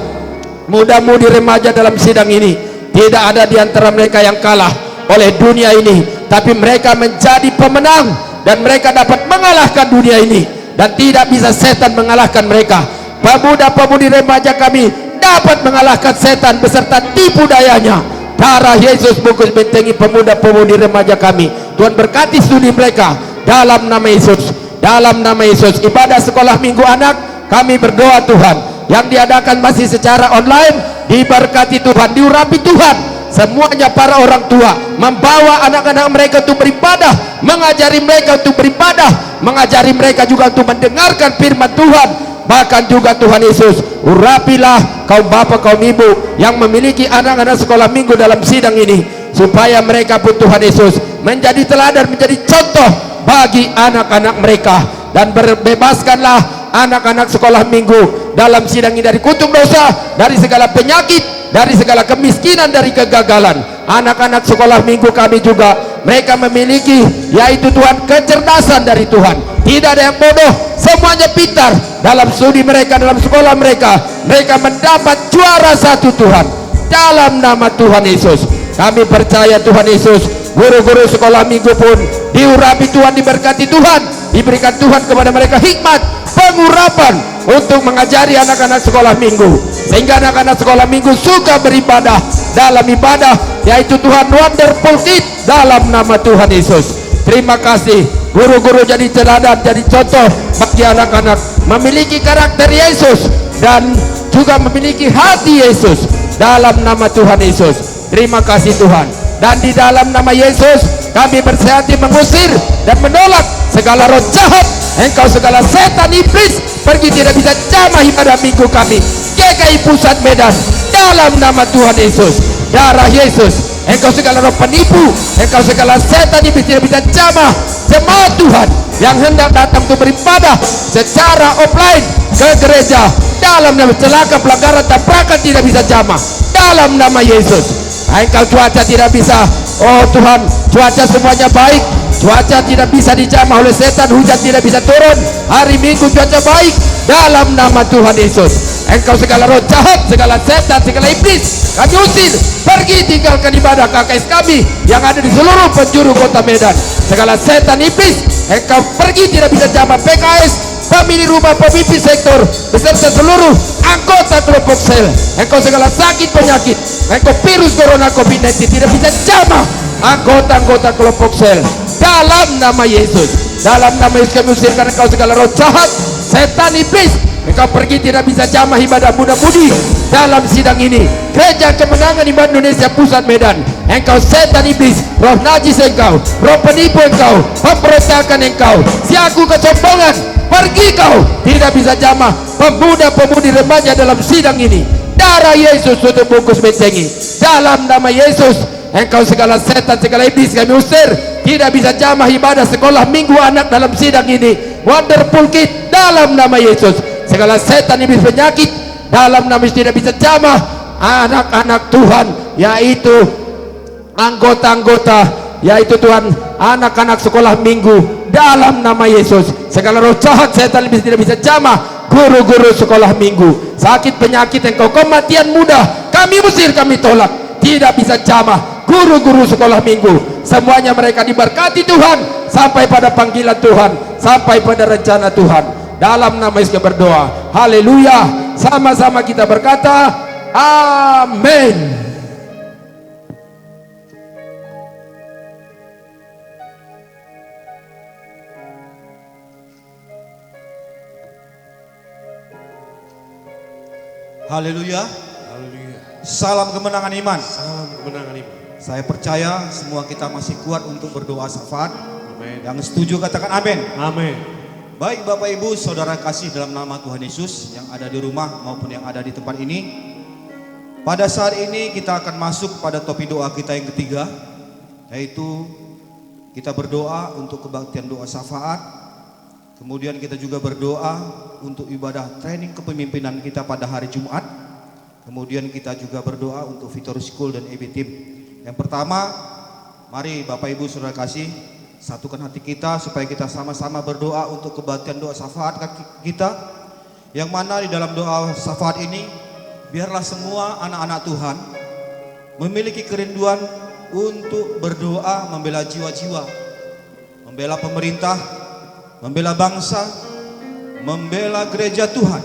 muda-mudi remaja dalam sidang ini tidak ada di antara mereka yang kalah oleh dunia ini, tapi mereka menjadi pemenang, dan mereka dapat mengalahkan dunia ini, dan tidak bisa setan mengalahkan mereka. Pemuda-pemudi remaja kami dapat mengalahkan setan beserta tipu dayanya. Darah Yesus bungkus bentengi pemuda-pemudi remaja kami. Tuhan berkati studi mereka dalam nama Yesus. Dalam nama Yesus, ibadah sekolah minggu anak kami berdoa Tuhan, yang diadakan masih secara online, diberkati Tuhan, diurapi Tuhan. Semuanya para orang tua membawa anak-anak mereka untuk beribadah, mengajari mereka untuk beribadah, mengajari mereka juga untuk mendengarkan firman Tuhan. Bahkan juga Tuhan Yesus, urapilah kaum bapak, kaum ibu yang memiliki anak-anak sekolah minggu dalam sidang ini, supaya mereka pun Tuhan Yesus menjadi teladan, menjadi contoh bagi anak-anak mereka. Dan berbebaskanlah anak-anak sekolah minggu dalam sidang ini dari kutuk dosa, dari segala penyakit, dari segala kemiskinan, dari kegagalan. Anak-anak sekolah minggu kami juga, mereka memiliki, yaitu Tuhan, kecerdasan dari Tuhan. Tidak ada yang bodoh, semuanya pintar dalam studi mereka, dalam sekolah mereka. Mereka mendapat juara satu Tuhan. Dalam nama Tuhan Yesus kami percaya Tuhan Yesus, guru-guru sekolah minggu pun diurapi Tuhan, diberkati Tuhan, diberikan Tuhan kepada mereka hikmat, pengurapan untuk mengajari anak-anak sekolah minggu, sehingga anak-anak sekolah minggu suka beribadah dalam ibadah, yaitu Tuhan Wonderful Kid dalam nama Tuhan Yesus. Terima kasih, guru-guru jadi teladan, jadi contoh bagi anak-anak, memiliki karakter Yesus dan juga memiliki hati Yesus dalam nama Tuhan Yesus. Terima kasih Tuhan. Dan di dalam nama Yesus kami bersehati mengusir dan menolak segala roh jahat, engkau segala setan iblis, pergi, tidak bisa jamah ibadah minggu kami GKI Pusat Medan dalam nama Tuhan Yesus. Darah Yesus, engkau segala roh penipu, engkau segala setan iblis, tidak bisa jamah jemaat Tuhan yang hendak datang untuk beribadah secara offline ke gereja. Dalam nama, celaka, pelanggaran, tabrakan tidak bisa jamah dalam nama Yesus. Engkau cuaca tidak bisa, oh Tuhan, cuaca semuanya baik, cuaca tidak bisa dijamah oleh setan, hujan tidak bisa turun, hari Minggu cuaca baik dalam nama Tuhan Yesus. Engkau segala roh jahat, segala setan, segala iblis, kami usir, pergi tinggalkan ibadah KKS kami yang ada di seluruh penjuru kota Medan. Segala setan iblis, engkau pergi, tidak bisa jamah PKS, pemilik rumah, pemimpin sektor, beserta seluruh anggota kelompok sel. Engkau segala sakit penyakit, engkau virus corona COVID-19 tidak bisa jamah anggota-anggota kelompok sel. Dalam nama Yesus, dalam nama Yesus kami usirkan engkau segala roh jahat, setan iblis. Engkau pergi, tidak bisa jamah ibadah muda-mudi dalam sidang ini. Gereja Kemenangan Iman Indonesia Pusat Medan, engkau setan iblis, roh najis engkau, roh penipu engkau, pemberontakan engkau, siaku kesombongan, pergi kau, tidak bisa jamah pemuda-pemudi remaja dalam sidang ini. Darah Yesus untuk bungkus bentengi. Dalam nama Yesus, engkau segala setan, segala iblis kami usir, tidak bisa jamah ibadah sekolah minggu anak dalam sidang ini. Wonderful Kid, dalam nama Yesus. Segala setan iblis penyakit, dalam nama Yesus tidak bisa jamah anak-anak Tuhan, yaitu anggota-anggota, yaitu Tuhan anak-anak sekolah minggu, dalam nama Yesus. Segala roh jahat setan iblis tidak bisa jamah guru-guru sekolah minggu. Sakit penyakit engkau, kematian muda, kami usir, kami tolak, tidak bisa jamah guru-guru sekolah minggu. Semuanya mereka diberkati Tuhan sampai pada panggilan Tuhan, sampai pada rencana Tuhan. Dalam nama Yesus kita berdoa. Haleluya. Sama-sama kita berkata amin. Haleluya. Haleluya. Salam kemenangan iman. Salam kemenangan iman. Saya percaya semua kita masih kuat untuk berdoa syafaat. Amin. Yang setuju katakan amin. Amin. Baik Bapak Ibu Saudara kasih dalam nama Tuhan Yesus yang ada di rumah maupun yang ada di tempat ini. Pada saat ini kita akan masuk pada topik doa kita yang ketiga, yaitu kita berdoa untuk kebaktian doa syafaat. Kemudian kita juga berdoa untuk ibadah training kepemimpinan kita pada hari Jumat. Kemudian kita juga berdoa untuk Victory School dan EB Team. Yang pertama, mari Bapak Ibu Saudara kasih, satukan hati kita supaya kita sama-sama berdoa untuk kebaktian doa syafaat kita. Yang mana di dalam doa syafaat ini, biarlah semua anak-anak Tuhan memiliki kerinduan untuk berdoa membela jiwa-jiwa, membela pemerintah, membela bangsa, membela gereja Tuhan.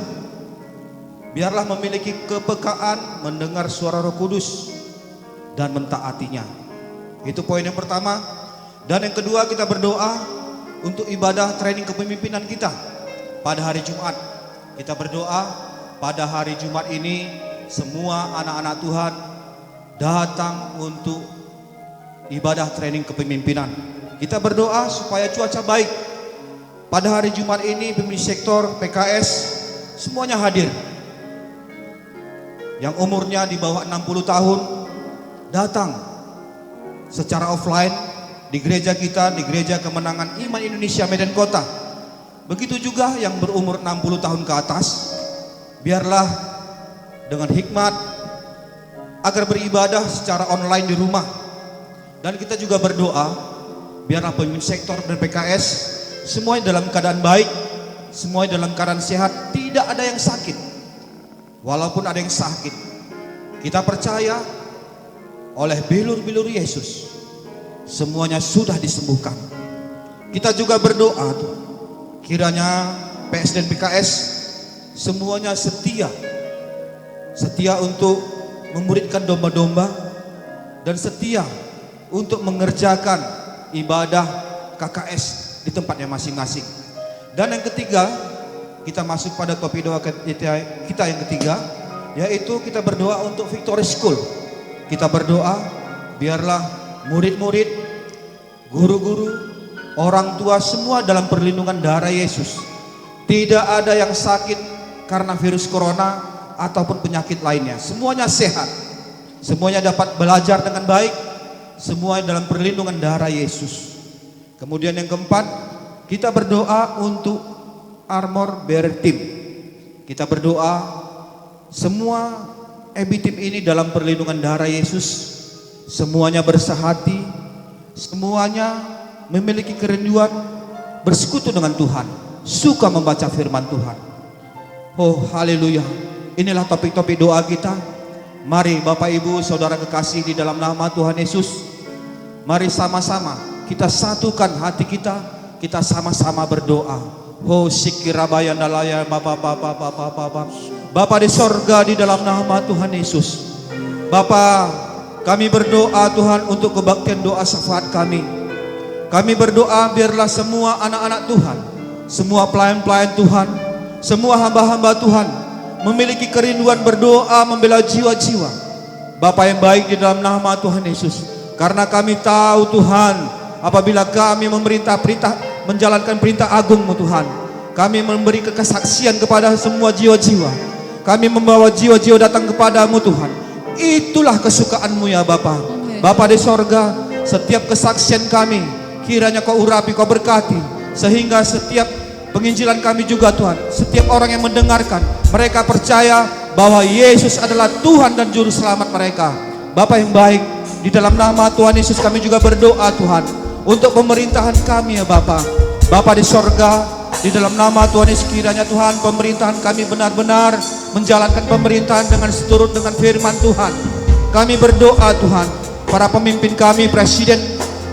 Biarlah memiliki kepekaan mendengar suara Roh Kudus dan mentaatinya. Itu poin yang pertama. Dan yang kedua, kita berdoa untuk ibadah training kepemimpinan kita pada hari Jumat. Kita berdoa pada hari Jumat ini semua anak-anak Tuhan datang untuk ibadah training kepemimpinan. Kita berdoa supaya cuaca baik. Pada hari Jumat ini pemimpin sektor PKS semuanya hadir. Yang umurnya di bawah 60 tahun datang secara offline di gereja kita, di Gereja Kemenangan Iman Indonesia Medan Kota. Begitu juga yang berumur 60 tahun ke atas, biarlah dengan hikmat agar beribadah secara online di rumah. Dan kita juga berdoa, biarlah pemimpin sektor dan PKS semuanya dalam keadaan baik, semuanya dalam keadaan sehat, tidak ada yang sakit. Walaupun ada yang sakit, kita percaya oleh bilur-bilur Yesus semuanya sudah disembuhkan. Kita juga berdoa, kiranya PS dan PKS semuanya setia untuk memuridkan domba-domba dan setia untuk mengerjakan ibadah KKS di tempatnya masing-masing. Dan yang ketiga, kita masuk pada topik doa kita yang ketiga, yaitu kita berdoa untuk Victory School. Kita berdoa biarlah murid-murid, guru-guru, orang tua semua dalam perlindungan darah Yesus. Tidak ada yang sakit karena virus corona ataupun penyakit lainnya. Semuanya sehat. Semuanya dapat belajar dengan baik. Semuanya dalam perlindungan darah Yesus. Kemudian yang keempat, kita berdoa untuk Armor Bearer Team. Kita berdoa semua EB Team ini dalam perlindungan darah Yesus. Semuanya bersehati, semuanya memiliki kerinduan bersekutu dengan Tuhan, suka membaca firman Tuhan. Oh haleluya. inilah topik-topik doa kita. Mari Bapak Ibu Saudara kekasih di dalam nama Tuhan Yesus, mari sama-sama kita satukan hati kita, kita sama-sama berdoa. Oh sikirabaya nalaya Bapa di sorga di dalam nama Tuhan Yesus. Bapa, kami berdoa Tuhan untuk kebaktian doa syafaat kami. Kami berdoa biarlah semua anak-anak Tuhan, semua pelayan-pelayan Tuhan, semua hamba-hamba Tuhan memiliki kerinduan berdoa membela jiwa-jiwa. Bapa yang baik di dalam nama Tuhan Yesus, karena kami tahu Tuhan, apabila kami menjalankan perintah agung-Mu Tuhan, kami memberi kesaksian kepada semua jiwa-jiwa. Kami membawa jiwa-jiwa datang kepadamu Tuhan. Itulah kesukaan-Mu ya Bapa. Bapa di sorga, setiap kesaksian kami kiranya Kau urapi, Kau berkati, sehingga setiap penginjilan kami juga Tuhan, setiap orang yang mendengarkan, mereka percaya bahwa Yesus adalah Tuhan dan Juru Selamat mereka. Bapa yang baik, di dalam nama Tuhan Yesus kami juga berdoa Tuhan, untuk pemerintahan kami ya Bapa. Bapa di sorga, di dalam nama Tuhan Yesus kiranya Tuhan, pemerintahan kami benar-benar menjalankan pemerintahan dengan seturut dengan firman Tuhan. Kami berdoa Tuhan, para pemimpin kami, presiden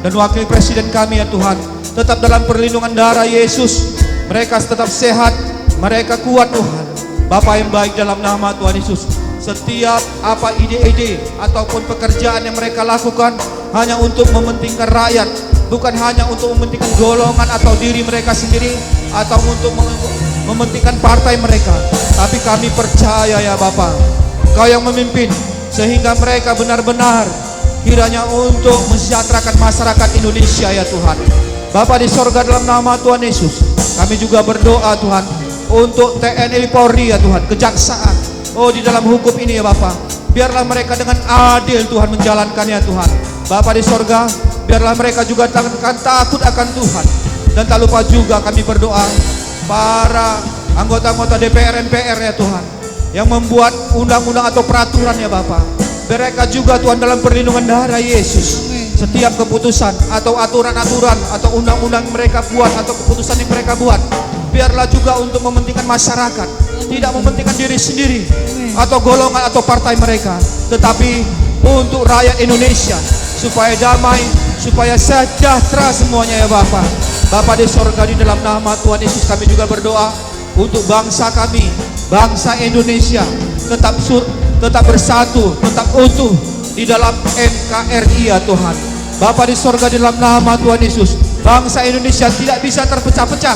dan wakil presiden kami ya Tuhan, tetap dalam perlindungan darah Yesus. Mereka tetap sehat, mereka kuat Tuhan. Bapa yang baik dalam nama Tuhan Yesus, setiap apa ide-ide ataupun pekerjaan yang mereka lakukan hanya untuk mementingkan rakyat, bukan hanya untuk mementingkan golongan atau diri mereka sendiri, atau untuk mementingkan partai mereka. Tapi kami percaya ya Bapa, Kau yang memimpin, sehingga mereka benar-benar kiranya untuk mensejahterakan masyarakat Indonesia ya Tuhan. Bapa di sorga dalam nama Tuhan Yesus, kami juga berdoa Tuhan untuk TNI Polri ya Tuhan, kejaksaan. Oh di dalam hukum ini ya Bapa, biarlah mereka dengan adil Tuhan menjalankannya Tuhan. Bapa di sorga, biarlah mereka juga takut akan Tuhan. Dan tak lupa juga kami berdoa para anggota-anggota DPR MPR ya Tuhan, yang membuat undang-undang atau peraturan ya Bapa. Mereka juga Tuhan dalam perlindungan darah Yesus. Setiap keputusan atau aturan-aturan atau undang-undang mereka buat atau keputusan yang mereka buat, biarlah juga untuk mementingkan masyarakat, tidak mementingkan diri sendiri atau golongan atau partai mereka, tetapi untuk rakyat Indonesia, supaya damai, supaya sejahtera semuanya ya Bapa. Bapa di sorga, di dalam nama Tuhan Yesus kami juga berdoa untuk bangsa kami, bangsa Indonesia tetap bersatu, tetap utuh di dalam NKRI ya Tuhan. Bapa di sorga, di dalam nama Tuhan Yesus, bangsa Indonesia tidak bisa terpecah-pecah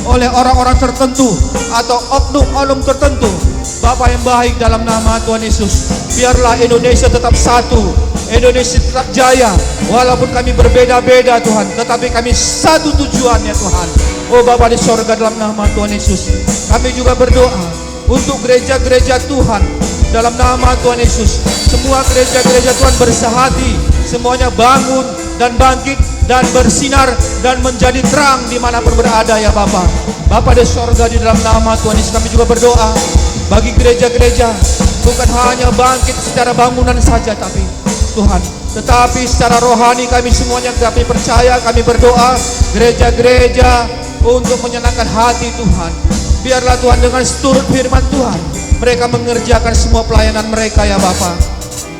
oleh orang-orang tertentu atau oknum-oknum tertentu. Bapa yang baik dalam nama Tuhan Yesus, biarlah Indonesia tetap satu, Indonesia tetap jaya, walaupun kami berbeda-beda Tuhan, tetapi kami satu tujuan ya Tuhan. Oh Bapa di sorga, dalam nama Tuhan Yesus, kami juga berdoa untuk gereja-gereja Tuhan dalam nama Tuhan Yesus. Semua gereja-gereja Tuhan bersehati, semuanya bangun dan bangkit dan bersinar dan menjadi terang dimanapun berada ya Bapa. Bapa di sorga, di dalam nama Tuhan Yesus kami juga berdoa bagi gereja-gereja, bukan hanya bangkit secara bangunan saja tapi Tuhan, tetapi secara rohani kami semuanya kami percaya, kami berdoa gereja-gereja untuk menyenangkan hati Tuhan. Biarlah Tuhan dengan seturut firman Tuhan, mereka mengerjakan semua pelayanan mereka ya Bapa.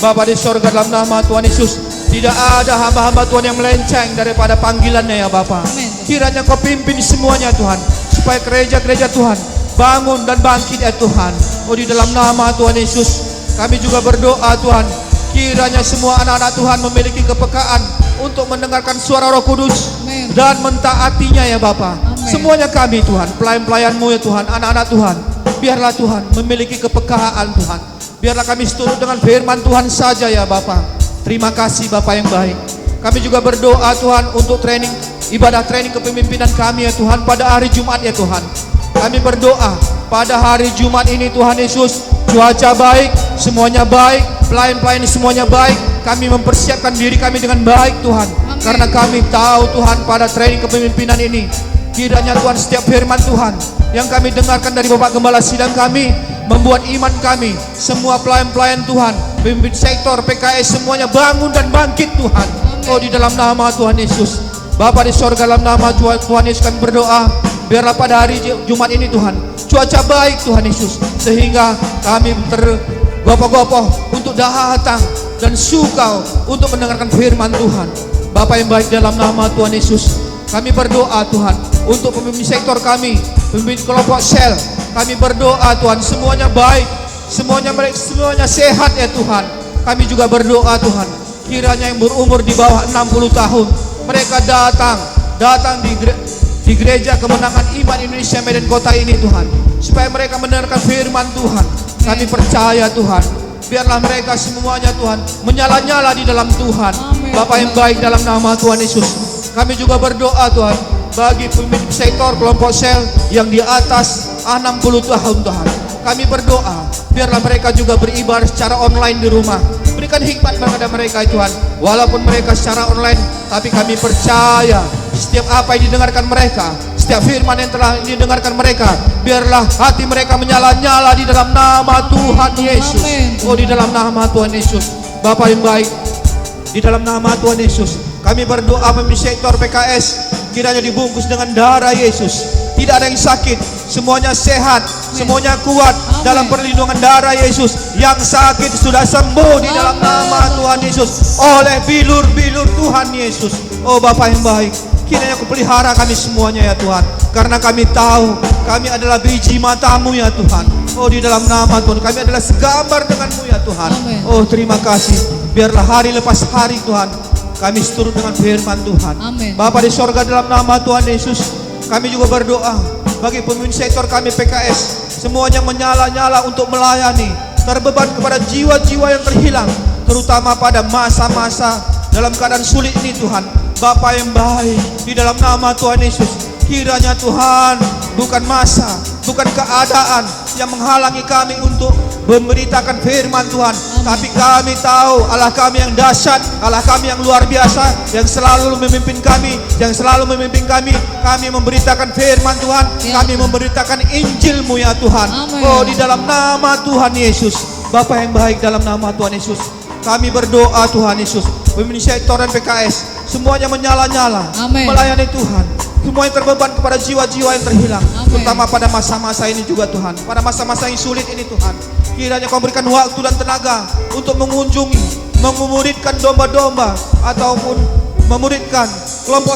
Bapa di sorga, dalam nama Tuhan Yesus, tidak ada hamba-hamba Tuhan yang melenceng daripada panggilannya ya Bapa. Kiranya Kau pimpin semuanya Tuhan, supaya gereja-gereja Tuhan bangun dan bangkit ya Tuhan. Oh di dalam nama Tuhan Yesus kami juga berdoa Tuhan, kiranya semua anak-anak Tuhan memiliki kepekaan untuk mendengarkan suara Roh Kudus dan mentaatinya ya Bapa. Semuanya kami Tuhan, pelayan-pelayan-Mu ya Tuhan, anak-anak Tuhan, biarlah Tuhan memiliki kepekaan Tuhan. Biarlah kami seturut dengan firman Tuhan saja ya Bapa. Terima kasih Bapa yang baik. Kami juga berdoa Tuhan untuk ibadah training kepemimpinan kami ya Tuhan pada hari Jumat ya Tuhan. Kami berdoa pada hari Jumat ini Tuhan Yesus, cuaca baik, semuanya baik, pelayan-pelayan semuanya baik. Kami mempersiapkan diri kami dengan baik Tuhan. Karena kami tahu Tuhan pada training kepemimpinan ini, kiranya Tuhan setiap firman Tuhan yang kami dengarkan dari Bapak Gembala Sidang kami membuat iman kami, semua pelayan-pelayan Tuhan, pemimpin sektor PKS semuanya bangun dan bangkit Tuhan. Oh di dalam nama Tuhan Yesus, Bapa di sorga, dalam nama Tuhan Yesus kami berdoa, biarlah pada hari Jumat ini Tuhan, cuaca baik Tuhan Yesus, sehingga kami tergopoh-gopoh untuk datang dan suka untuk mendengarkan firman Tuhan. Bapak yang baik, dalam nama Tuhan Yesus, kami berdoa Tuhan untuk pemimpin sektor kami, pemimpin kelompok sel. Kami berdoa Tuhan, semuanya baik, semuanya sehat ya Tuhan. Kami juga berdoa Tuhan, kiranya yang berumur di bawah 60 tahun, mereka datang di gereja Kemenangan Iman Indonesia Medan Kota ini Tuhan, supaya mereka mendengarkan firman Tuhan. Kami percaya Tuhan, biarlah mereka semuanya Tuhan menyala-nyala di dalam Tuhan. Bapak yang baik, dalam nama Tuhan Yesus, kami juga berdoa Tuhan bagi pemimpin sektor kelompok sel yang di atas 60 tahun Tuhan. Kami berdoa biarlah mereka juga beribadah secara online di rumah. Berikan hikmat kepada mereka Tuhan. Walaupun mereka secara online, tapi kami percaya setiap apa yang didengarkan mereka, setiap firman yang telah didengarkan mereka, biarlah hati mereka menyala-nyala di dalam nama Tuhan Yesus. Oh, di dalam nama Tuhan Yesus. Bapak yang baik, di dalam nama Tuhan Yesus, kami berdoa pemimpin sektor PKS kiranya dibungkus dengan darah Yesus. Tidak ada yang sakit, semuanya sehat, semuanya kuat dalam perlindungan darah Yesus. Yang sakit sudah sembuh di dalam nama Tuhan Yesus oleh bilur-bilur Tuhan Yesus. Oh Bapak yang baik, kiranya Kau pelihara kami semuanya ya Tuhan, karena kami tahu kami adalah biji matamu ya Tuhan. Oh, di dalam nama Tuhan, kami adalah segambar denganmu ya Tuhan. Oh, terima kasih. Biarlah hari lepas hari Tuhan kami seturut dengan firman Tuhan. Bapa di sorga, dalam nama Tuhan Yesus, kami juga berdoa bagi pemimpin sektor kami PKS, semuanya menyala-nyala untuk melayani, terbeban kepada jiwa-jiwa yang terhilang, terutama pada masa-masa dalam keadaan sulit ini Tuhan. Bapa yang baik, di dalam nama Tuhan Yesus, kiranya Tuhan bukan masa, bukan keadaan yang menghalangi kami untuk memberitakan firman Tuhan, tapi kami tahu Allah kami yang dahsyat, Allah kami yang luar biasa, yang selalu memimpin kami, kami memberitakan firman Tuhan, kami memberitakan Injil-Mu ya Tuhan. Oh, di dalam nama Tuhan Yesus, Bapa yang baik, dalam nama Tuhan Yesus, kami berdoa Tuhan Yesus, pemimpin sektor dan PKS semuanya menyala-nyala melayani Tuhan. Semua yang terbeban kepada jiwa-jiwa yang terhilang, terutama pada masa-masa ini juga Tuhan, pada masa-masa yang sulit ini Tuhan, kiranya Kau berikan waktu dan tenaga untuk mengunjungi, memuridkan domba-domba, ataupun memuridkan kelompok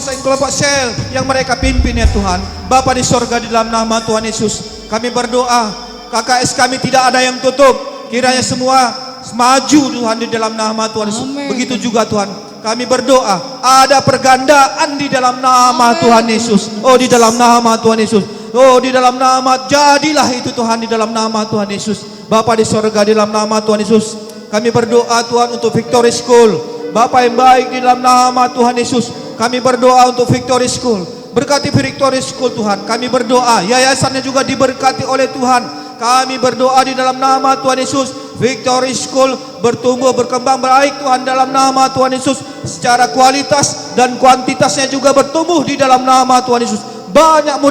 sel yang mereka pimpin ya Tuhan. Bapa di sorga, di dalam nama Tuhan Yesus, kami berdoa KKS kami tidak ada yang tutup, kiranya semua maju Tuhan di dalam nama Tuhan Yesus. Begitu juga Tuhan, kami berdoa ada pergandaan di dalam nama Tuhan Yesus. Oh, di dalam nama Tuhan Yesus. Oh, di dalam nama, jadilah itu Tuhan, di dalam nama Tuhan Yesus. Bapa di sorga, di dalam nama Tuhan Yesus, kami berdoa Tuhan untuk Victory School. Bapa yang baik, di dalam nama Tuhan Yesus, kami berdoa untuk Victory School. Berkati Victory School Tuhan. Kami berdoa yayasannya juga diberkati oleh Tuhan. Kami berdoa di dalam nama Tuhan Yesus, Victory School bertumbuh berkembang baik Tuhan, dalam nama Tuhan Yesus, secara kualitas dan kuantitasnya juga bertumbuh di dalam nama Tuhan Yesus. Banyak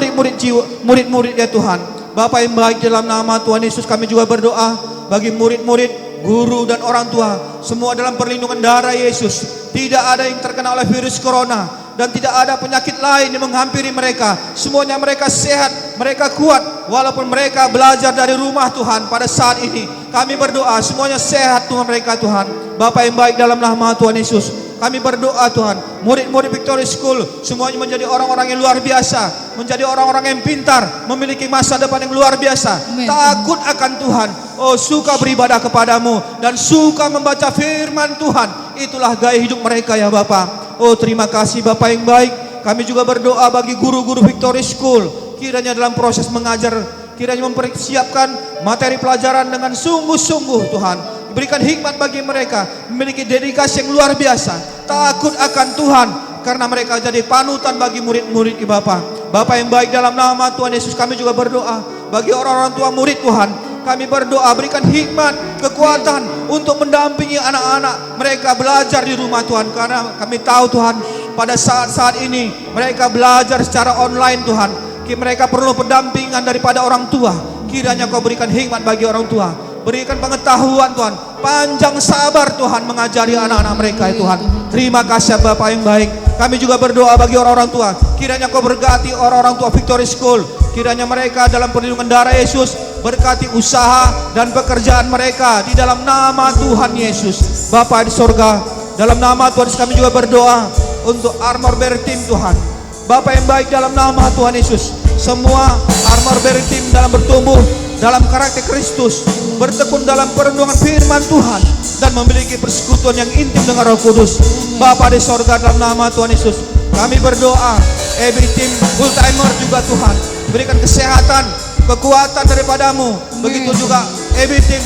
murid-murid ya Tuhan. Bapa yang baik, dalam nama Tuhan Yesus, kami juga berdoa bagi murid-murid, guru dan orang tua, semua dalam perlindungan darah Yesus. Tidak ada yang terkena oleh virus corona, dan tidak ada penyakit lain yang menghampiri mereka. Semuanya mereka sehat, mereka kuat, walaupun mereka belajar dari rumah Tuhan pada saat ini. Kami berdoa semuanya sehat Tuhan mereka Tuhan. Bapa yang baik, dalam nama Tuhan Yesus, kami berdoa Tuhan, murid-murid Victory School semuanya menjadi orang-orang yang luar biasa, menjadi orang-orang yang pintar, memiliki masa depan yang luar biasa. Takut akan Tuhan, oh suka beribadah kepadamu, dan suka membaca firman Tuhan. Itulah gaya hidup mereka ya Bapa. Oh, terima kasih Bapa yang baik. Kami juga berdoa bagi guru-guru Victory School, kiranya dalam proses mengajar, kiranya mempersiapkan materi pelajaran dengan sungguh-sungguh Tuhan. Berikan hikmat bagi mereka, memiliki dedikasi yang luar biasa, takut akan Tuhan, karena mereka jadi panutan bagi murid-murid Bapa. Bapa yang baik, dalam nama Tuhan Yesus, kami juga berdoa bagi orang-orang tua murid Tuhan. Kami berdoa berikan hikmat, kekuatan untuk mendampingi anak-anak mereka belajar di rumah Tuhan, karena kami tahu Tuhan, pada saat-saat ini mereka belajar secara online Tuhan. Mereka perlu pendampingan daripada orang tua. Kiranya Kau berikan hikmat bagi orang tua, berikan pengetahuan Tuhan, panjang sabar Tuhan mengajari anak-anak mereka ya Tuhan. Terima kasih Bapak yang baik. Kami juga berdoa bagi orang-orang tua. Kiranya Kau berkati orang-orang tua Victory School. Kiranya mereka dalam perlindungan darah Yesus, berkati usaha dan pekerjaan mereka di dalam nama Tuhan Yesus. Bapa di sorga, dalam nama Tuhan Yesus kami juga berdoa untuk Armor Bearer Team Tuhan. Bapa yang baik, dalam nama Tuhan Yesus, semua Armor Bearer Team dalam bertumbuh dalam karakter Kristus, bertekun dalam perenungan firman Tuhan, dan memiliki persekutuan yang intim dengan Roh Kudus. Bapa di sorga, dalam nama Tuhan Yesus kami berdoa, every team full timer juga Tuhan, berikan kesehatan, kekuatan daripadamu. Begitu juga every team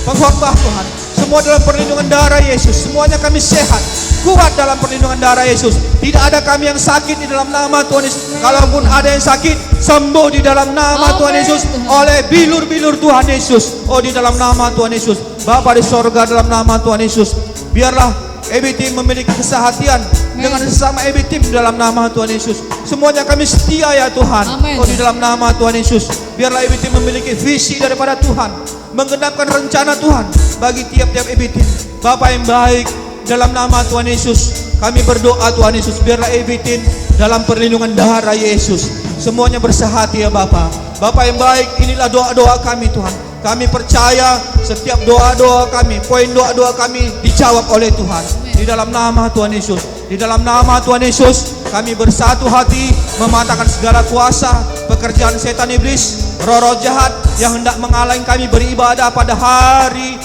pengkhotbah Tuhan, semua dalam perlindungan darah Yesus. Semuanya kami sehat, kuat dalam perlindungan darah Yesus. Tidak ada kami yang sakit di dalam nama Tuhan Yesus. Kalaupun ada yang sakit, sembuh di dalam nama Tuhan Yesus oleh bilur-bilur Tuhan Yesus. Oh, di dalam nama Tuhan Yesus. Bapa di sorga, dalam nama Tuhan Yesus, biarlah EBT memiliki kesehatan dengan sesama EBT dalam nama Tuhan Yesus. Semuanya kami setia ya Tuhan. Oh, di dalam nama Tuhan Yesus, biarlah EBT memiliki visi daripada Tuhan, menggenapkan rencana Tuhan bagi tiap-tiap EBT. Bapa yang baik, dalam nama Tuhan Yesus kami berdoa Tuhan Yesus, biarlah EBT dalam perlindungan darah Yesus. Semuanya bersehati ya Bapa. Bapa yang baik, inilah doa-doa kami Tuhan. Kami percaya setiap doa-doa kami, poin doa-doa kami dijawab oleh Tuhan. Di dalam nama Tuhan Yesus, di dalam nama Tuhan Yesus kami bersatu hati mematahkan segala kuasa pekerjaan setan iblis, roh-roh jahat yang hendak menghalangi kami beribadah pada hari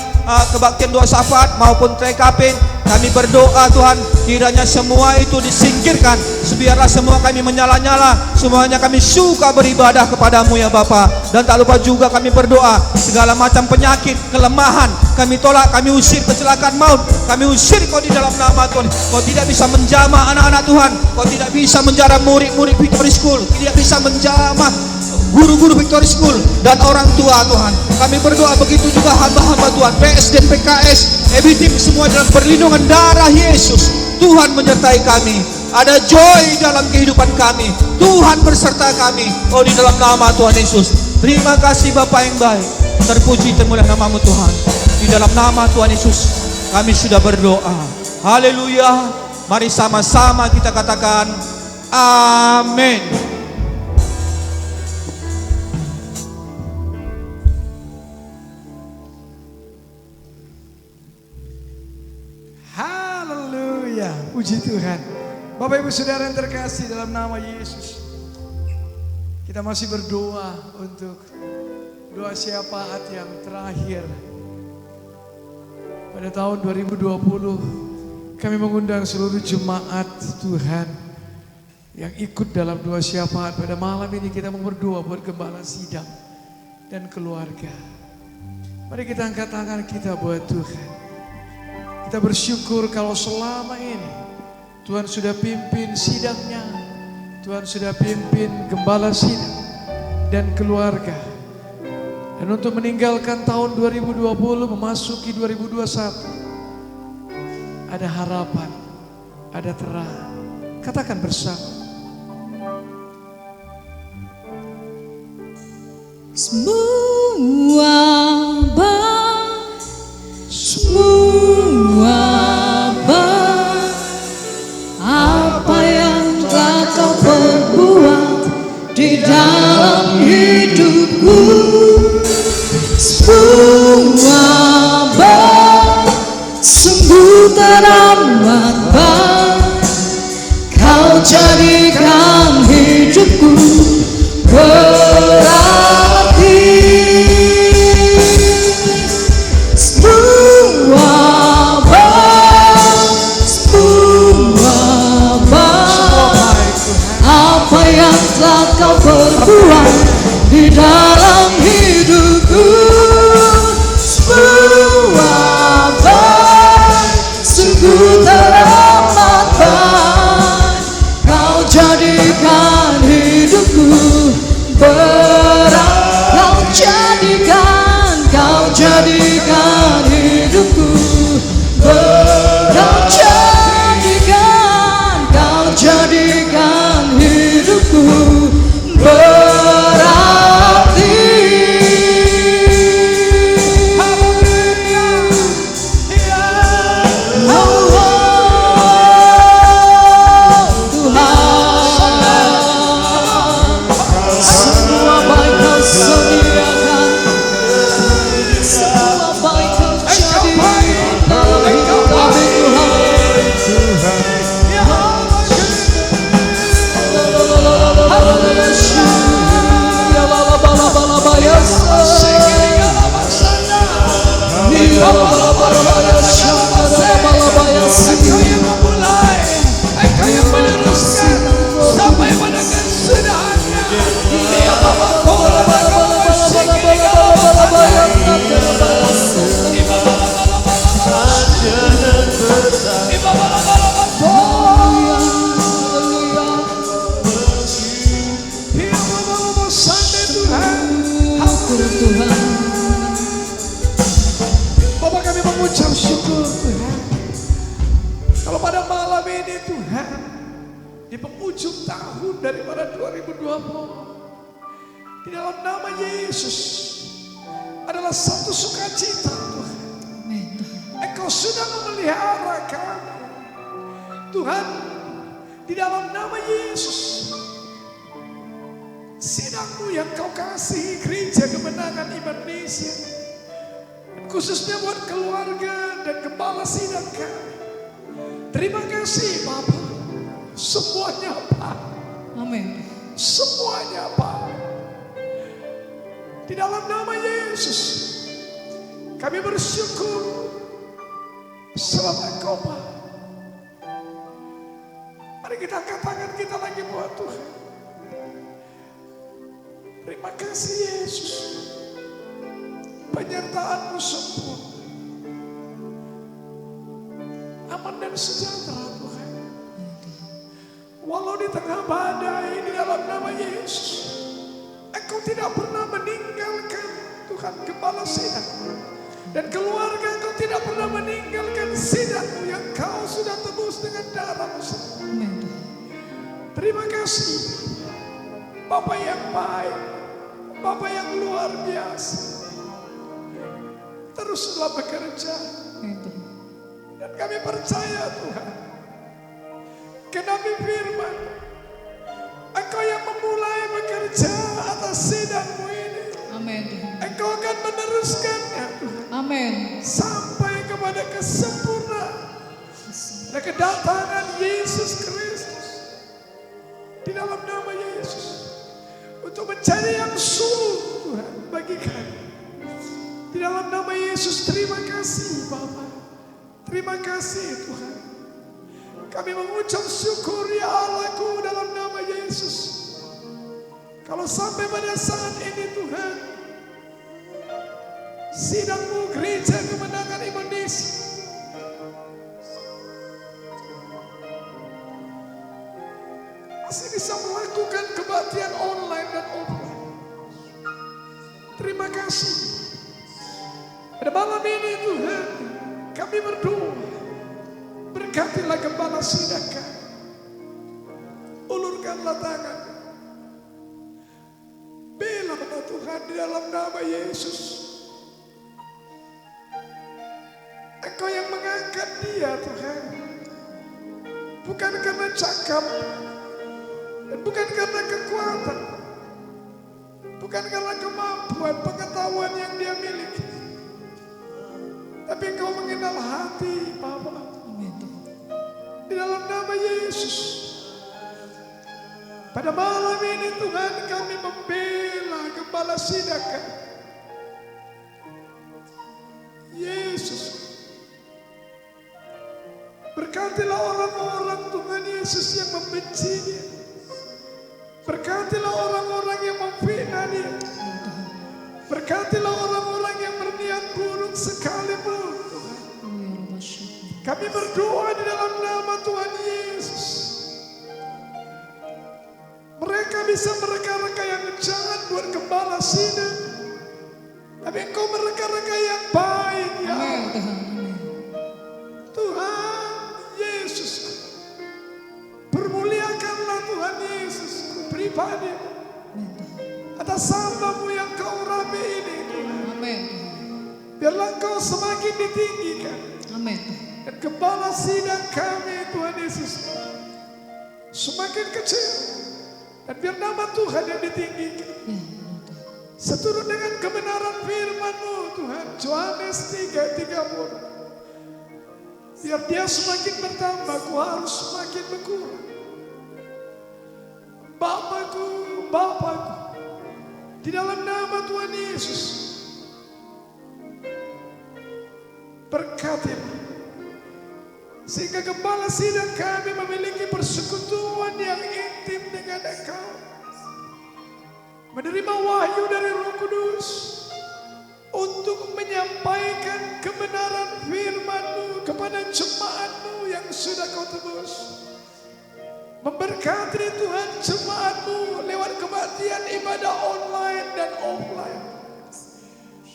kebaktian doa syafaat maupun TKP. Kami berdoa Tuhan, kiranya semua itu disingkirkan. Biarlah semua kami menyala-nyala, semuanya kami suka beribadah kepadamu ya Bapa. Dan tak lupa juga kami berdoa, segala macam penyakit, kelemahan kami tolak, kami usir kecelakaan maut, kami usir Kau di dalam nama Tuhan. Kau tidak bisa menjamah anak-anak Tuhan, Kau tidak bisa menjara murid-murid Victory School, tidak bisa menjamah guru-guru Victory School dan orang tua Tuhan. Kami berdoa begitu juga hamba-hamba Tuhan, PS dan PKS, EBT semua dalam perlindungan darah Yesus. Tuhan menyertai kami, ada joy dalam kehidupan kami. Tuhan berserta kami. Oh, di dalam nama Tuhan Yesus. Terima kasih Bapa yang baik, terpuji termulia namamu Tuhan. Di dalam nama Tuhan Yesus kami sudah berdoa. Haleluya. Mari sama-sama kita katakan amin. Haleluya, puji Tuhan. Bapak Ibu Saudara yang terkasih dalam nama Yesus, kita masih berdoa untuk doa syafaat yang terakhir. Pada tahun 2020 kami mengundang seluruh jemaat Tuhan yang ikut dalam doa syafaat. Pada malam ini kita mau berdoa buat gembala sidang dan keluarga. Mari kita angkat tangan kita buat Tuhan. Kita bersyukur kalau selama ini Tuhan sudah pimpin sidangnya, Tuhan sudah pimpin gembala sidang dan keluarga. Dan untuk meninggalkan tahun 2020 memasuki 2021, ada harapan, ada terang. Katakan bersama. Semua apa yang telah Kau perbuat di dalam hidupku, semua sungguh teramat baik. Kau jadikan hidupku berarti. Apa yang telah Kau perbuat di dalam hidupku, semua baik, sungguh teramat baik. Kau jadikan hidupku berat. Kau jadikan hidupku berat. Kau jadikan hidupku berat. Engkau yang memulai, Engkau yang meneruskan sampai pada kesudahannya. Dia bawa bola Bapak, kami mengucap syukur Tuhan. Kalau pada malam ini Tuhan, di penghujung tahun daripada 2020, di dalam nama Yesus adalah satu sukacita Tuhan. Engkau sudah memelihara kami Tuhan, di dalam nama Yesus. Sidang-Mu yang Kau kasih Gereja Kemenangan Indonesia, khususnya buat keluarga dan gembala sidang kami. Terima kasih Bapak, semuanya Pak. Amin. Semuanya Pak. Di dalam nama Yesus kami bersyukur sebab Engkau Pak. Mari kita angkat tangan kita lagi buat Tuhan. Terima kasih Yesus, penyertaan-Mu sempurna, aman dan sejahtera Tuhan. Walau di tengah badai, di dalam nama Yesus Engkau tidak pernah meninggalkan Tuhan gembala sidang dan keluarga. Engkau tidak pernah meninggalkan sidang-Mu yang Kau sudah tebus dengan darah-Mu sendiri. Terima kasih Bapa yang baik, Bapa yang luar biasa. Teruslah bekerja. Dan kami percaya Tuhan, genapi firman, Engkau yang memulai bekerja atas sidang-Mu ini. Amin. Engkau akan meneruskannya Tuhan, Amin. sampai kepada kesempurnaan dan kedatangan Yesus Kristus. Di dalam nama Yesus, untuk mencari yang sulung Tuhan bagi kami. Di dalam nama Yesus, terima kasih Bapa. Terima kasih Tuhan. Kami mengucap syukur ya Allahku dalam nama Yesus. Kalau sampai pada saat ini Tuhan, sidang-Mu Gereja Kemenangan Indonesia masih bisa melakukan kebaktian online dan offline. Terima kasih. Pada malam ini Tuhan, kami berdoa, berkatilah gembala sidang kami. Ulurkanlah tangan, bela Tuhan di dalam nama Yesus. Engkau yang mengangkat dia Tuhan, bukan karena cakap, dan bukan karena kekuatan, bukan karena kemampuan, pengetahuan yang dia miliki, tapi Engkau mengenal hati Bapa. Di dalam nama Yesus, pada malam ini Tuhan, kami membela gembala sidang kami. Yesus, berkatilah orang-orang Tuhan Yesus yang membenci dia. Berkatilah orang-orang yang memfitnah dia. Berkatilah orang-orang yang berniat buruk sekalipun Tuhan. Kami berdoa di dalam nama Tuhan Yesus. Mereka bisa mereka-reka yang jahat buat gembala sidang, tapi Engkau mereka-reka yang baik ya Allah. Tuhan Yesus, permuliakanlah Tuhan Yesus pribadi atas hamba-Mu yang Kau urapi ini Tuhan. Amin. Biarlah Engkau semakin ditinggikan. Amin. Dan gembala sidang kami Tuhan Yesus semakin kecil. Dan biar nama Tuhan yang ditinggikan. Seturut dengan kebenaran firman-Mu Tuhan, Yohanes 3:30. Biar dia semakin bertambah, ku harus semakin berkurang. Bapakku, Di dalam nama Tuhan Yesus, berkatilah. Sehingga Gembala Sidang kami memiliki persekutuan yang intim dengan Engkau. Menerima wahyu dari Roh Kudus untuk menyampaikan kebenaran firman-Mu kepada jemaat-Mu yang sudah Kau tebus. Memberkati Tuhan jemaat-Mu lewat kebaktian ibadah online dan offline.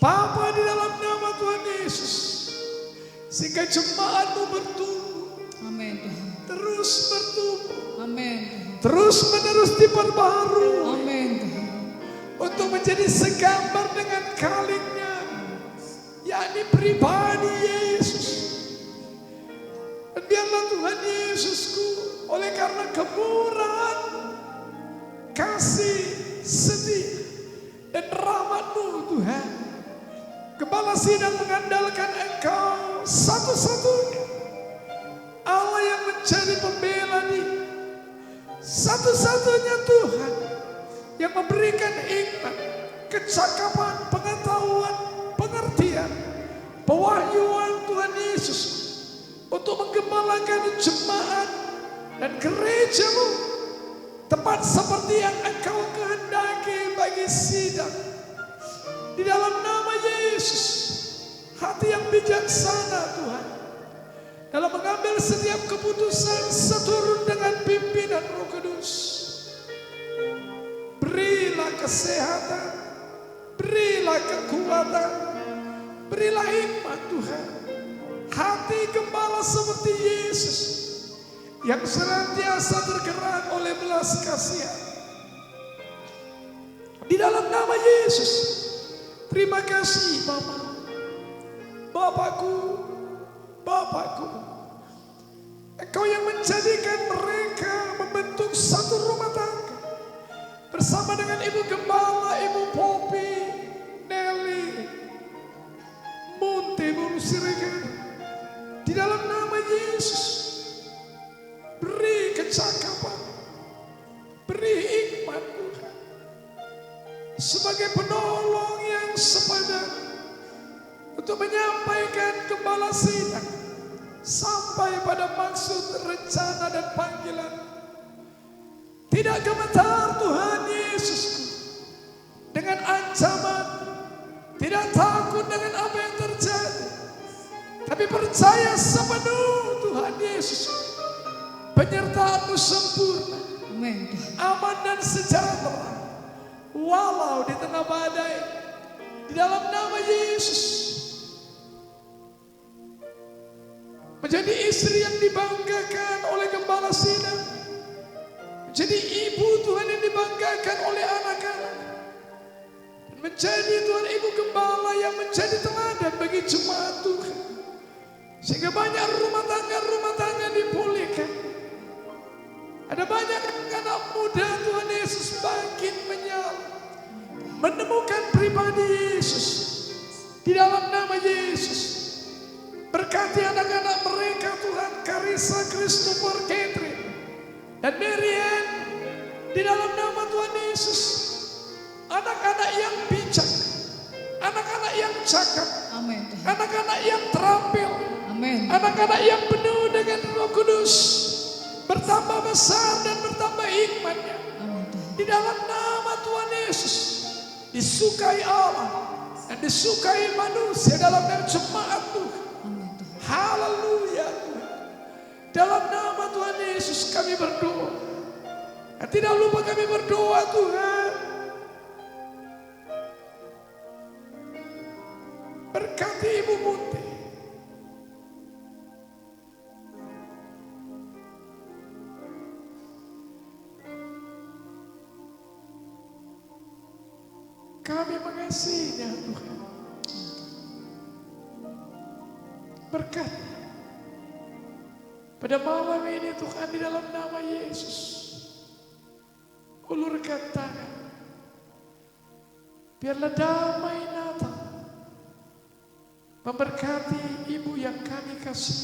Bapa, di dalam nama Tuhan Yesus, sehingga jemaat-Mu bertumbuh, Amin Tuhan. terus bertumbuh, Amin Tuhan. terus menerus diperbaharui Amin Tuhan. untuk menjadi segambar dengan kalingnya, yakni pribadi Yesus. Dan biarlah Tuhan Yesusku, oleh karena kemurahan, kasih, setia, dan rahmat-Mu Tuhan, Gembala Sidang mengandalkan Engkau satu-satunya Allah yang menjadi pembela diri, satu-satunya Tuhan yang memberikan hikmat, kecakapan, pengetahuan, pengertian, pewahyuan Tuhan Yesus untuk menggembalakan jemaat dan gereja-Mu tepat seperti yang Engkau kehendaki bagi sidang. Di dalam nama Yesus, hati yang bijaksana Tuhan dalam mengambil setiap keputusan seturut dengan pimpinan Roh Kudus. Berilah kesehatan, berilah kekuatan, berilah hikmat Tuhan. Hati gembala seperti Yesus yang senantiasa tergerak oleh belas kasihan. Di dalam nama Yesus, terima kasih Bapa. Bapakku, Bapakku, Engkau yang menjadikan mereka membentuk satu rumah tangga bersama dengan Ibu Gembala, Ibu Popi, Nelly, Munte, Buru Siregar. Di dalam nama Yesus, beri kecakapan, beri hikmat Tuhan, sebagai penolong yang sepadan untuk menyampaikan Gembala Sidang sampai pada maksud, rencana, dan panggilan. Tidak gemetar Tuhan Yesusku dengan ancaman, tidak takut dengan apa yang terjadi, tapi percaya sepenuh Tuhan Yesus, penyertaan-Mu sempurna, Amin Tuhan. aman dan sejahtera walau di tengah badai. Di dalam nama Yesus, menjadi istri yang dibanggakan oleh Gembala Sidang, menjadi ibu Tuhan yang dibanggakan oleh anak-anak, dan menjadi Tuhan Ibu Gembala yang menjadi teladan bagi jemaat Tuhan, sehingga banyak rumah tangga dipulihkan. Ada banyak anak muda Tuhan Yesus bangkit menyala, menemukan pribadi Yesus. Di dalam nama Yesus, berkati anak-anak mereka Tuhan, Karissa, Christopher, Catherine, dan Marian. Di dalam nama Tuhan Yesus, anak-anak yang bijak, anak-anak yang cakap, Amin Tuhan. anak-anak yang terampil, Amin. anak-anak yang penuh dengan Roh Kudus, bertambah besar dan bertambah hikmatnya. Amin Tuhan. Di dalam nama Tuhan Yesus, disukai Allah dan disukai manusia dalam nama jemaat Tuhan. Amin Tuhan. Haleluya Tuhan. Dalam nama Tuhan Yesus kami berdoa. Dan tidak lupa kami berdoa Tuhan, berkati Ibu Munti. Kami mengasihinya Tuhan. Berkati pada malam ini Tuhan, di dalam nama Yesus. Ulurkan tangan, biarlah damai Natal memberkati Ibu yang kami kasih,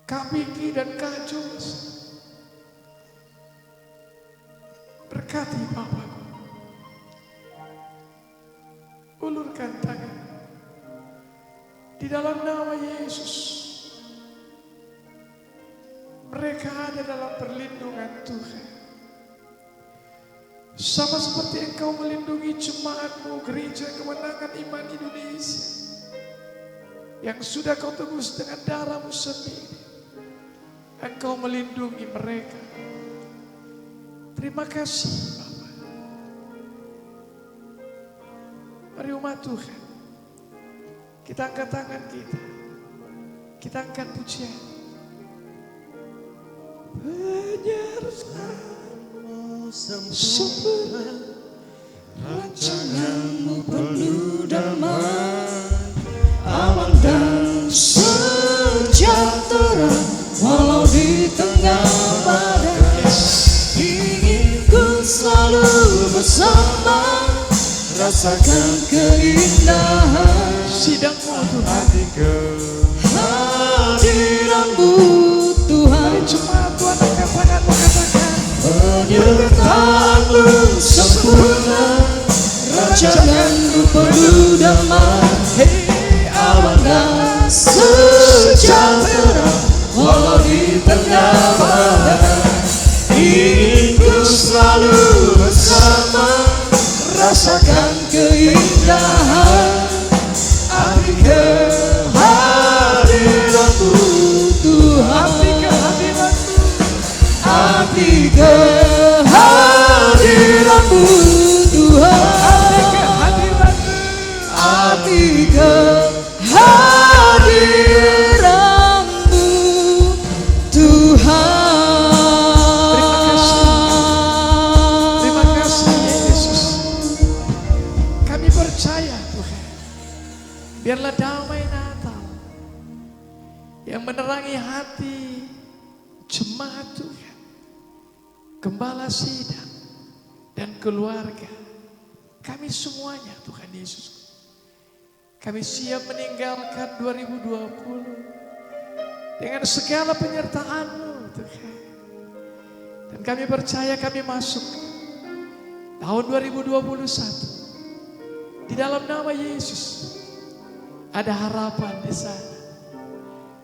Kak Vicky dan Kak Jules. Berkati Bapakku. Ulurkan tangan. Di dalam nama Yesus. Mereka ada dalam perlindungan Tuhan. Sama seperti Engkau melindungi jemaat-Mu, Gereja Kemenangan Iman Indonesia. Yang sudah Kau tebus dengan darah-Mu sendiri. Engkau melindungi mereka. Terima kasih Bapak. Mari umat Tuhan. Kita angkat tangan kita. Kita angkat pujian. Penyertaanmu sempurna, Rancangan-Mu penuh damai, aman dan sejahtera, walau di tengah badai. Ingin ku selalu bersama, rasakan keindahan sidang-Mu Tuhan. hadiran-Mu Tuhan. Jemaat Tuhan angkat tangan-Mu, katakan. Penyertaan-Mu sempurna, rancangan-Mu penuh damai, aman dan sejahtera, walau di tengah badai. Ingin ku selalu bersama, rasakan keindahan arti kehadiran-Mu Tuhan. Arti kehadiran-Mu Tuhan. Arti kehadiran-Mu Tuhan. Terima kasih Yesus. Kami percaya Tuhan. Biarlah damai Natal yang menerangi hati jemaat Tuhan, gembala sidang dan keluarga. Kami semuanya Tuhan Yesus. Kami siap meninggalkan 2020 dengan segala penyertaan-Mu Tuhan. Dan kami percaya kami masuk tahun 2021 di dalam nama Yesus. Ada harapan di sana.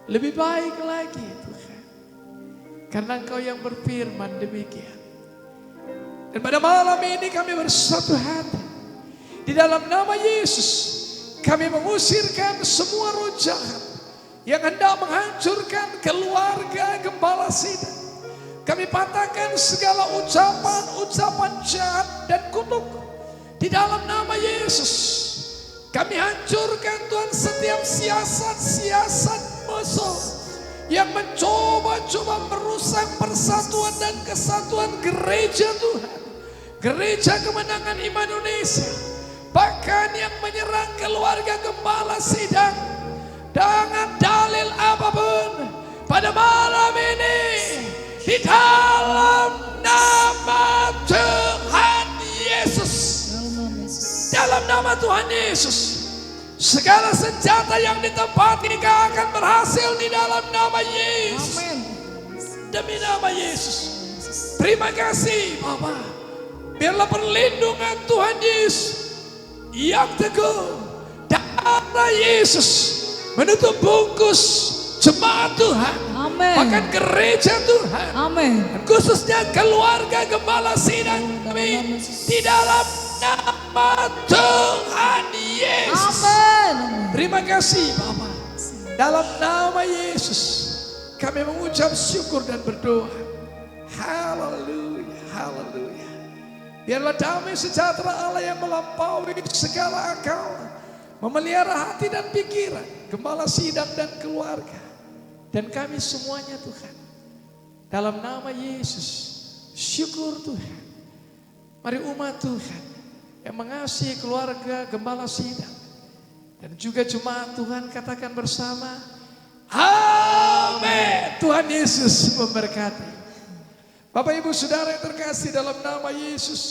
Lebih baik lagi Tuhan. Karena Engkau yang berfirman demikian. Dan pada malam ini kami bersatu hati. Di dalam nama Yesus kami mengusirkan semua roh jahat yang hendak menghancurkan keluarga gembala sidang. Kami patahkan segala ucapan-ucapan jahat dan kutuk. Di dalam nama Yesus kami hancurkan Tuhan setiap siasat-siasat musuh yang mencoba-coba merusak persatuan dan kesatuan gereja Tuhan. Gereja Kemenangan Iman Indonesia. Bahkan yang menyerang keluarga gembala sidang dengan dalil apapun. Pada malam ini di dalam nama Tuhan Yesus. Dalam nama Tuhan Yesus. Segala senjata yang ditempati akan berhasil di dalam nama Yesus. Demi nama Yesus. Terima kasih Bapa. Biarlah perlindungan Tuhan Yesus yang teguh, darah Yesus menutup bungkus jemaat Tuhan. Amin. Bahkan gereja Tuhan. Amin. Dan khususnya keluarga gembala sidang kami di dalam nama Tuhan Yesus. Amin. Terima kasih Bapa. Dalam nama Yesus kami mengucap syukur dan berdoa. Haleluya, haleluya. Biarlah damai sejahtera Allah yang melampaui segala akal memelihara hati dan pikiran gembala sidang dan keluarga dan kami semuanya Tuhan. Dalam nama Yesus, syukur Tuhan. Mari umat Tuhan yang mengasihi keluarga gembala sidang dan juga jemaat Tuhan katakan bersama, amin. Tuhan Yesus memberkati. Bapak Ibu Saudara yang terkasih dalam nama Yesus,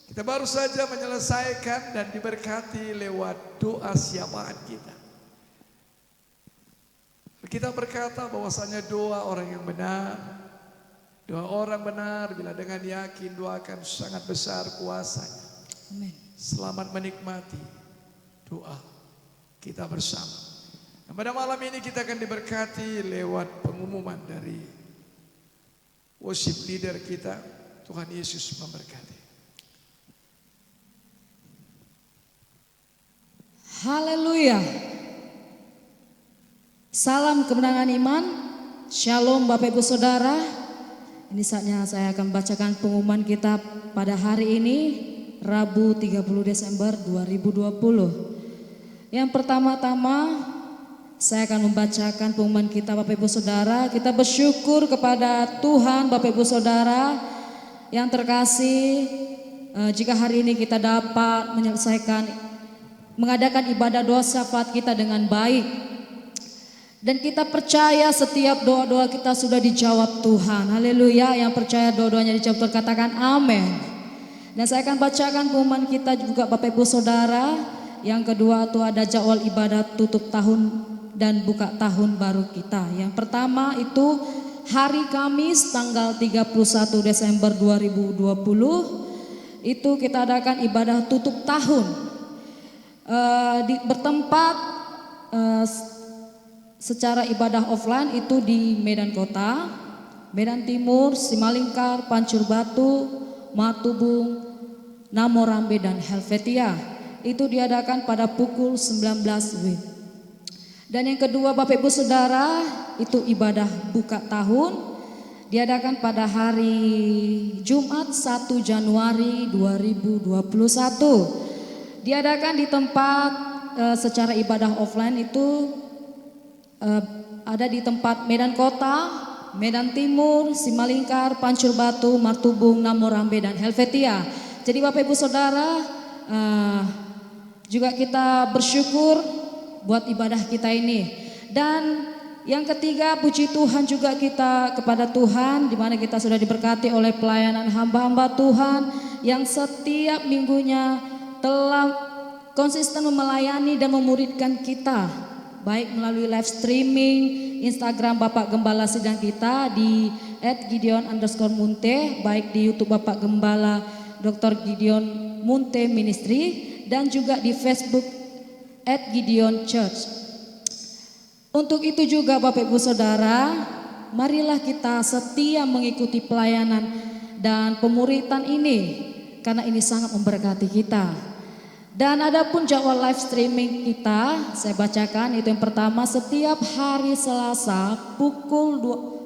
kita baru saja menyelesaikan dan diberkati lewat doa syafaat kita. Kita berkata bahwasanya doa orang yang benar, Doa orang benar bila dengan yakin doakan sangat besar kuasanya. Amin. Selamat menikmati doa kita bersama. Dan pada malam ini kita akan diberkati lewat pengumuman dari worship leader kita. Tuhan Yesus memberkati. Haleluya. Salam kemenangan iman. Shalom Bapak Ibu Saudara. Ini saatnya saya akan bacakan pengumuman kita pada hari ini, Rabu 30 Desember 2020. Yang pertama-tama saya akan membacakan pengumuman kita Bapak Ibu Saudara. Kita bersyukur kepada Tuhan Bapak Ibu Saudara yang terkasih, jika hari ini kita dapat mengadakan ibadah doa syafaat kita dengan baik. Dan kita percaya setiap doa-doa kita sudah dijawab Tuhan. Haleluya. Yang percaya doa-doanya dijawab Tuhan katakan amin. Dan saya akan bacakan pengumuman kita juga Bapak Ibu Saudara. Yang kedua itu ada jadwal ibadah tutup tahun dan buka tahun baru kita. Yang pertama itu hari Kamis tanggal 31 Desember 2020. Itu kita adakan ibadah tutup tahun. Bertempat secara ibadah offline itu di Medan Kota, Medan Timur, Simalingkar, Pancur Batu, Matubung, Namorambe dan Helvetia. Itu diadakan pada pukul 19 WIB. Dan yang kedua Bapak Ibu Saudara, itu ibadah buka tahun diadakan pada hari Jumat 1 Januari 2021. Diadakan di tempat secara ibadah offline itu ada di tempat Medan Kota, Medan Timur, Simalingkar, Pancur Batu, Matubung, Namorambe dan Helvetia. Jadi Bapak Ibu Saudara, juga kita bersyukur buat ibadah kita ini. Dan yang ketiga puji Tuhan juga kita kepada Tuhan, di mana kita sudah diberkati oleh pelayanan hamba-hamba Tuhan yang setiap minggunya telah konsisten melayani dan memuridkan kita. Baik melalui live streaming Instagram Bapak Gembala Sidang kita di @gideon_munte, baik di YouTube Bapak Gembala Dr. Gideon Munte Ministry dan juga di Facebook @Gideon Church. Untuk itu juga Bapak Ibu Saudara, marilah kita setia mengikuti pelayanan dan pemuritan ini karena ini sangat memberkati kita. Dan adapun jadwal live streaming kita, saya bacakan itu yang pertama setiap hari Selasa pukul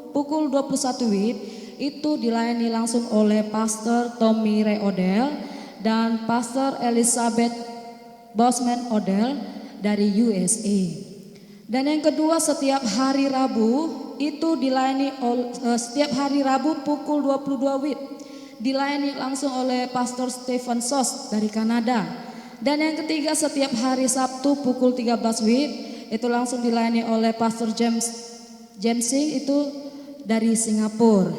21 WIB itu dilayani langsung oleh Pastor Tommy Ray Odell dan Pastor Elizabeth Bosman Odell dari USA. Dan yang kedua setiap hari Rabu itu dilayani setiap hari Rabu pukul 22 WIB dilayani langsung oleh Pastor Stephen Sos dari Kanada. Dan yang ketiga setiap hari Sabtu pukul 13 WIB itu langsung dilayani oleh Pastor Jamesing itu dari Singapura.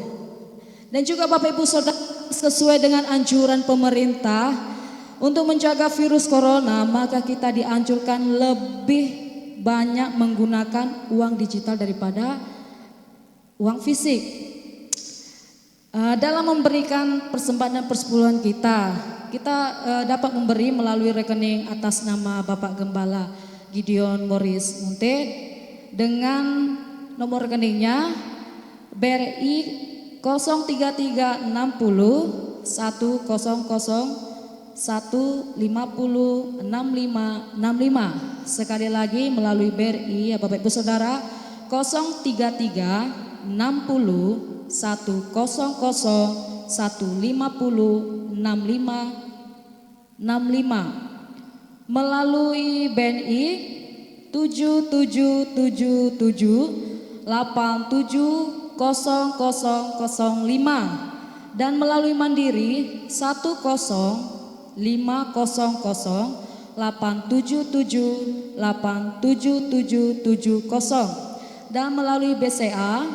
Dan juga Bapak Ibu Saudara, sesuai dengan anjuran pemerintah untuk menjaga virus corona, maka kita dianjurkan lebih banyak menggunakan uang digital daripada uang fisik. Dalam memberikan persembahan dan persepuluhan kita dapat memberi melalui rekening atas nama Bapak Gembala Gideon Morris Munte dengan nomor rekeningnya BRI 03360 100 150 6565. Sekali lagi melalui BRI ya Bapak Ibu Saudara 033 60 100 150 6565 melalui BNI 7777 870005 dan melalui Mandiri 10500 877 87770 dan melalui BCA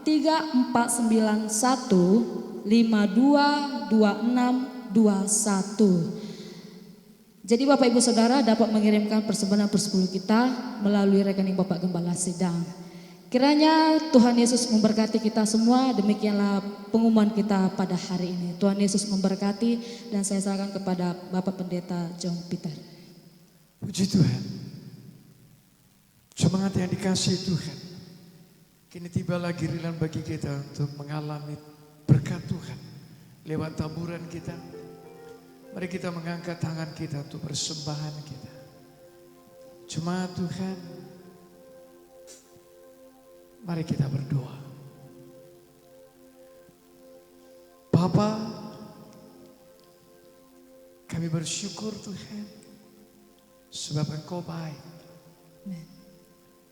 3491 522621. Jadi Bapak Ibu Saudara dapat mengirimkan persembahan persepuluh kita melalui rekening Bapak Gembala Sidang. Kiranya Tuhan Yesus memberkati kita semua. Demikianlah pengumuman kita pada hari ini. Tuhan Yesus memberkati, dan saya serahkan kepada Bapak Pendeta John Peter. Puji Tuhan. Semangat yang dikasihi Tuhan. Kini tibalah giliran bagi kita untuk mengalami berkat Tuhan lewat taburan kita. Mari kita mengangkat tangan kita untuk persembahan kita. Jemaat Tuhan, mari kita berdoa. Bapa, kami bersyukur Tuhan, sebab Engkau baik.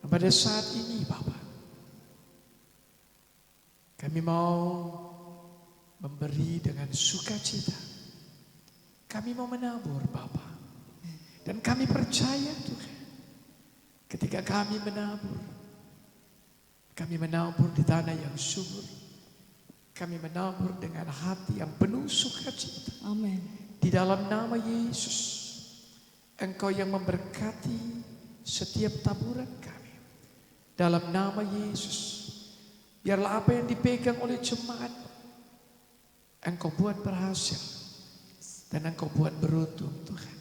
Pada saat ini Bapa, kami mau memberi dengan sukacita. Kami mau menabur Bapa. Dan kami percaya Tuhan, ketika kami menabur di tanah yang subur. Kami menabur dengan hati yang penuh sukacita. Amin. Di dalam nama Yesus, Engkau yang memberkati setiap taburan kami. Dalam nama Yesus, biarlah apa yang dipegang oleh jemaat Engkau buat berhasil dan Engkau buat beruntung Tuhan.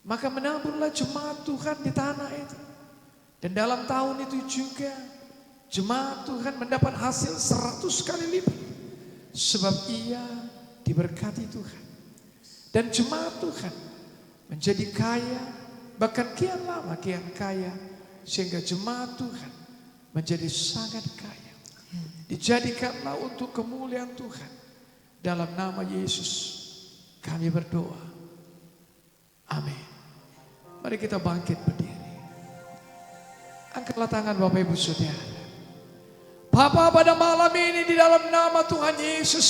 Maka menaburlah jemaat Tuhan di tanah itu. Dan dalam tahun itu juga jemaat Tuhan mendapat hasil 100 kali lipat. Sebab ia diberkati Tuhan. Dan jemaat Tuhan menjadi kaya, bahkan kian lama kian kaya. Sehingga jemaat Tuhan menjadi sangat kaya. Dijadikanlah untuk kemuliaan Tuhan. Dalam nama Yesus kami berdoa. Amin. Mari kita bangkit berdiri. Angkatlah tangan Bapak Ibu Saudara. Bapa, pada malam ini di dalam nama Tuhan Yesus,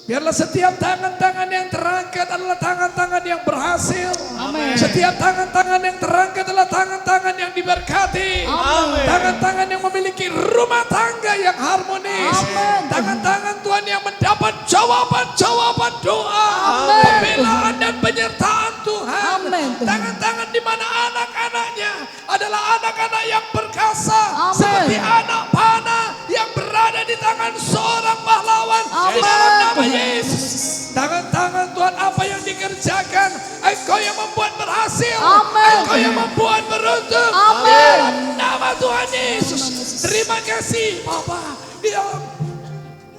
biarlah setiap tangan-tangan yang terangkat adalah tangan-tangan yang berhasil. Amin. Setiap tangan-tangan yang terangkat adalah tangan-tangan yang diberkati. Amin. Tangan-tangan yang memiliki rumah tangga yang harmonis. Amin. Tangan-tangan Tuhan yang mendapat jawaban-jawaban doa. Amin. Pembelaan dan penyertaan Tuhan. Amin. Tangan-tangan di mana anak-anaknya adalah anak-anak yang perkasa. Amin. Seperti anak panah yang berada di tangan seorang pahlawan. Di Amin. dalam nama Yesus. Tangan-tangan Tuhan apa yang dikerjakan, Engkau yang membuat berhasil. Amin. Engkau yang membuat beruntung. Amin. Di dalam nama Tuhan Yesus. Terima kasih Bapa. Di dalam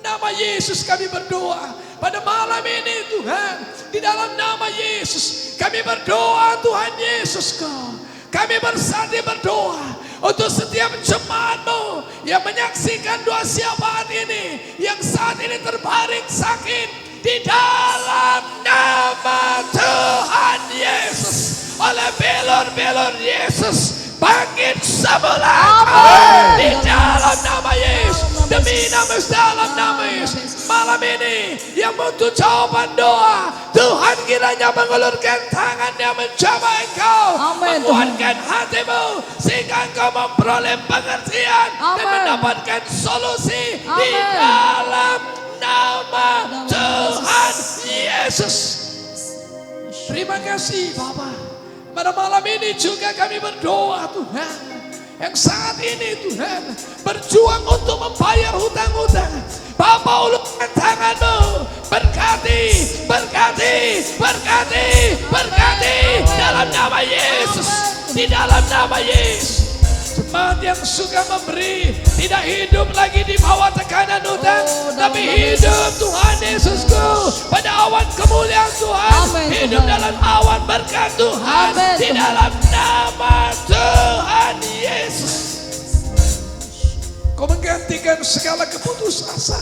nama Yesus kami berdoa. Pada malam ini Tuhan, di dalam nama Yesus kami berdoa Tuhan Yesus Kau. Kami bersatu berdoa untuk setiap jemaat-Mu yang menyaksikan doa syafaat ini, yang saat ini terbaring sakit, di dalam nama Tuhan Yesus, oleh belur-belur Yesus bangkit semula di dalam nama Yesus, demi nama dalam nama Yesus. Malam ini yang butuh jawaban doa, Tuhan kiranya mengulurkan tangannya mencoba Engkau, Amin, menguatkan hatimu sehingga Engkau memperoleh pengertian dan Amin. mendapatkan solusi di Amin. dalam nama Tuhan Yesus. Terima kasih Bapak. Pada malam ini juga kami berdoa Tuhan, yang saat ini Tuhan berjuang untuk membayar hutang-hutang. Bapa, ulurkan tangan-Mu, berkati, berkati, berkati, berkati dalam nama Yesus, di dalam nama Yesus. Jemaat yang suka memberi tidak hidup lagi di bawah tekanan hutang, tapi hidup Tuhan Yesusku pada awan kemuliaan Tuhan. Amin, Hidup Tuhan. dalam awan berkat Tuhan. Amin, Di Tuhan. dalam nama Tuhan Yesus. Kau menggantikan segala keputus asa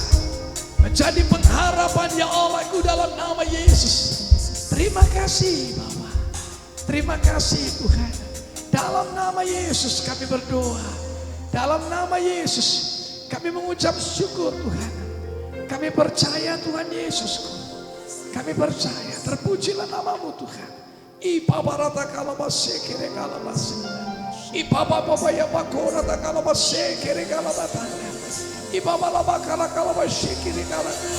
menjadi pengharapan ya Allahku dalam nama Yesus. Terima kasih Bapa. Terima kasih Tuhan. Dalam nama Yesus kami berdoa. Dalam nama Yesus kami mengucap syukur Tuhan. Kami percaya Tuhan Yesusku. Kami percaya, terpujilah namamu Tuhan. Ipabarata kalabase kere kalabase. Ipababa ya bakora ta kalabase kere kalabatanya. Ibabala bakala kalabase kere kalabase.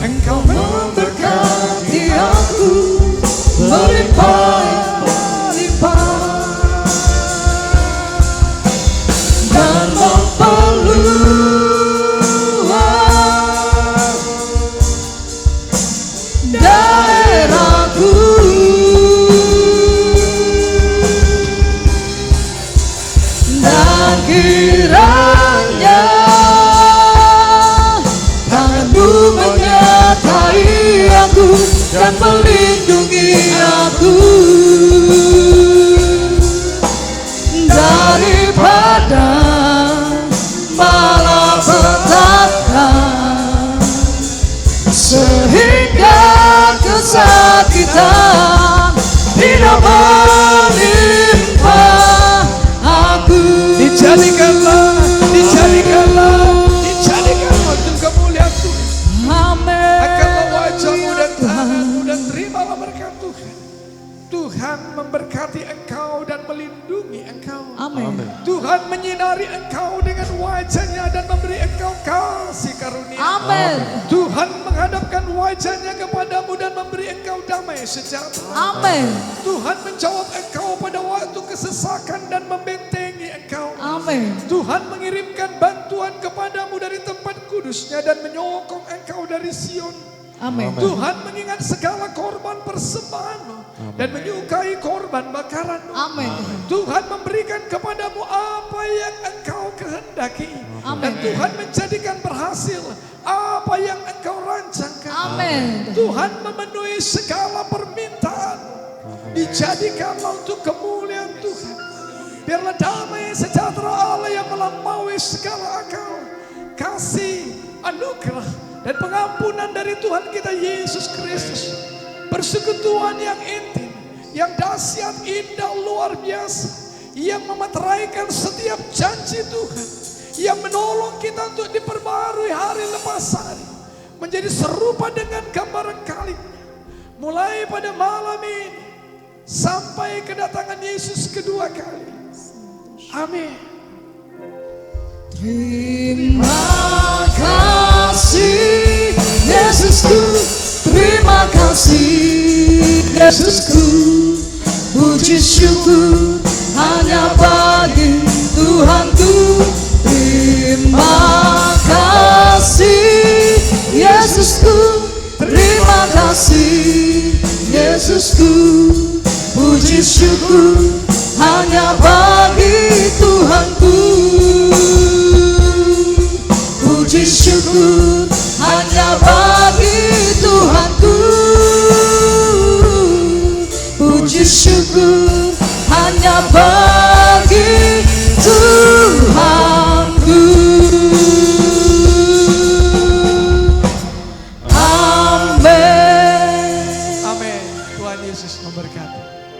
Engkau memberkati aku berlimpah-limpah dan memperluas daerahku. Dan kiranya tanganmu menyertai aku dan melindungi aku daripada malapetaka, sehingga kesakitan tidak menimpa aku. Dijadikanlah untuk kemuliaan Tuhan. Amin. Angkatlah wajahmu dan tanganmu dan terimalah berkat Tuhan. Tuhan memberkati engkau dan melindungi engkau. Amin. Tuhan menyinari engkau dengan wajahnya dan memberi engkau kasih karunia. Amin. Tuhan menghadapkan wajahnya kepadamu dan memberi engkau damai sejahtera. Amin. Tuhan menjawab engkau pada waktu kesesakan dan membentengi engkau. Amin. Tuhan mengirimkan bantuan kepadamu dari tempat kudusnya dan menyokong engkau dari Sion. Amin. Tuhan mengingat segala korban persembahanmu dan menyukai korban bakaranmu. Amin. Tuhan memberikan kepadamu apa yang engkau kehendaki. Amin. Dan Tuhan menjadikan berhasil apa yang engkau rancangkan. Amin. Tuhan memenuhi segala permintaan. Dijadikanlah untuk kemuliaan Tuhan. Biarlah damai sejahtera Allah yang melampaui segala akal, kasih, anugerah dan pengampunan dari Tuhan kita Yesus Kristus, persekutuan yang intim, yang dahsyat, indah, luar biasa, yang memeteraikan setiap janji Tuhan, yang menolong kita untuk diperbarui hari lepas hari, menjadi serupa dengan gambaran kalimnya, mulai pada malam ini sampai kedatangan Yesus kedua kali. Amin. Terima kasih Yesusku, terima kasih Yesusku, puji syukur hanya bagi Tuhanku. Terima kasih Yesusku, terima kasih Yesusku, puji syukur hanya bagi Tuhanku. Puji syukur hanya bagi Tuhanku. Puji syukur hanya bagi Tuhanku. Amin. Tuhan Yesus memberkati.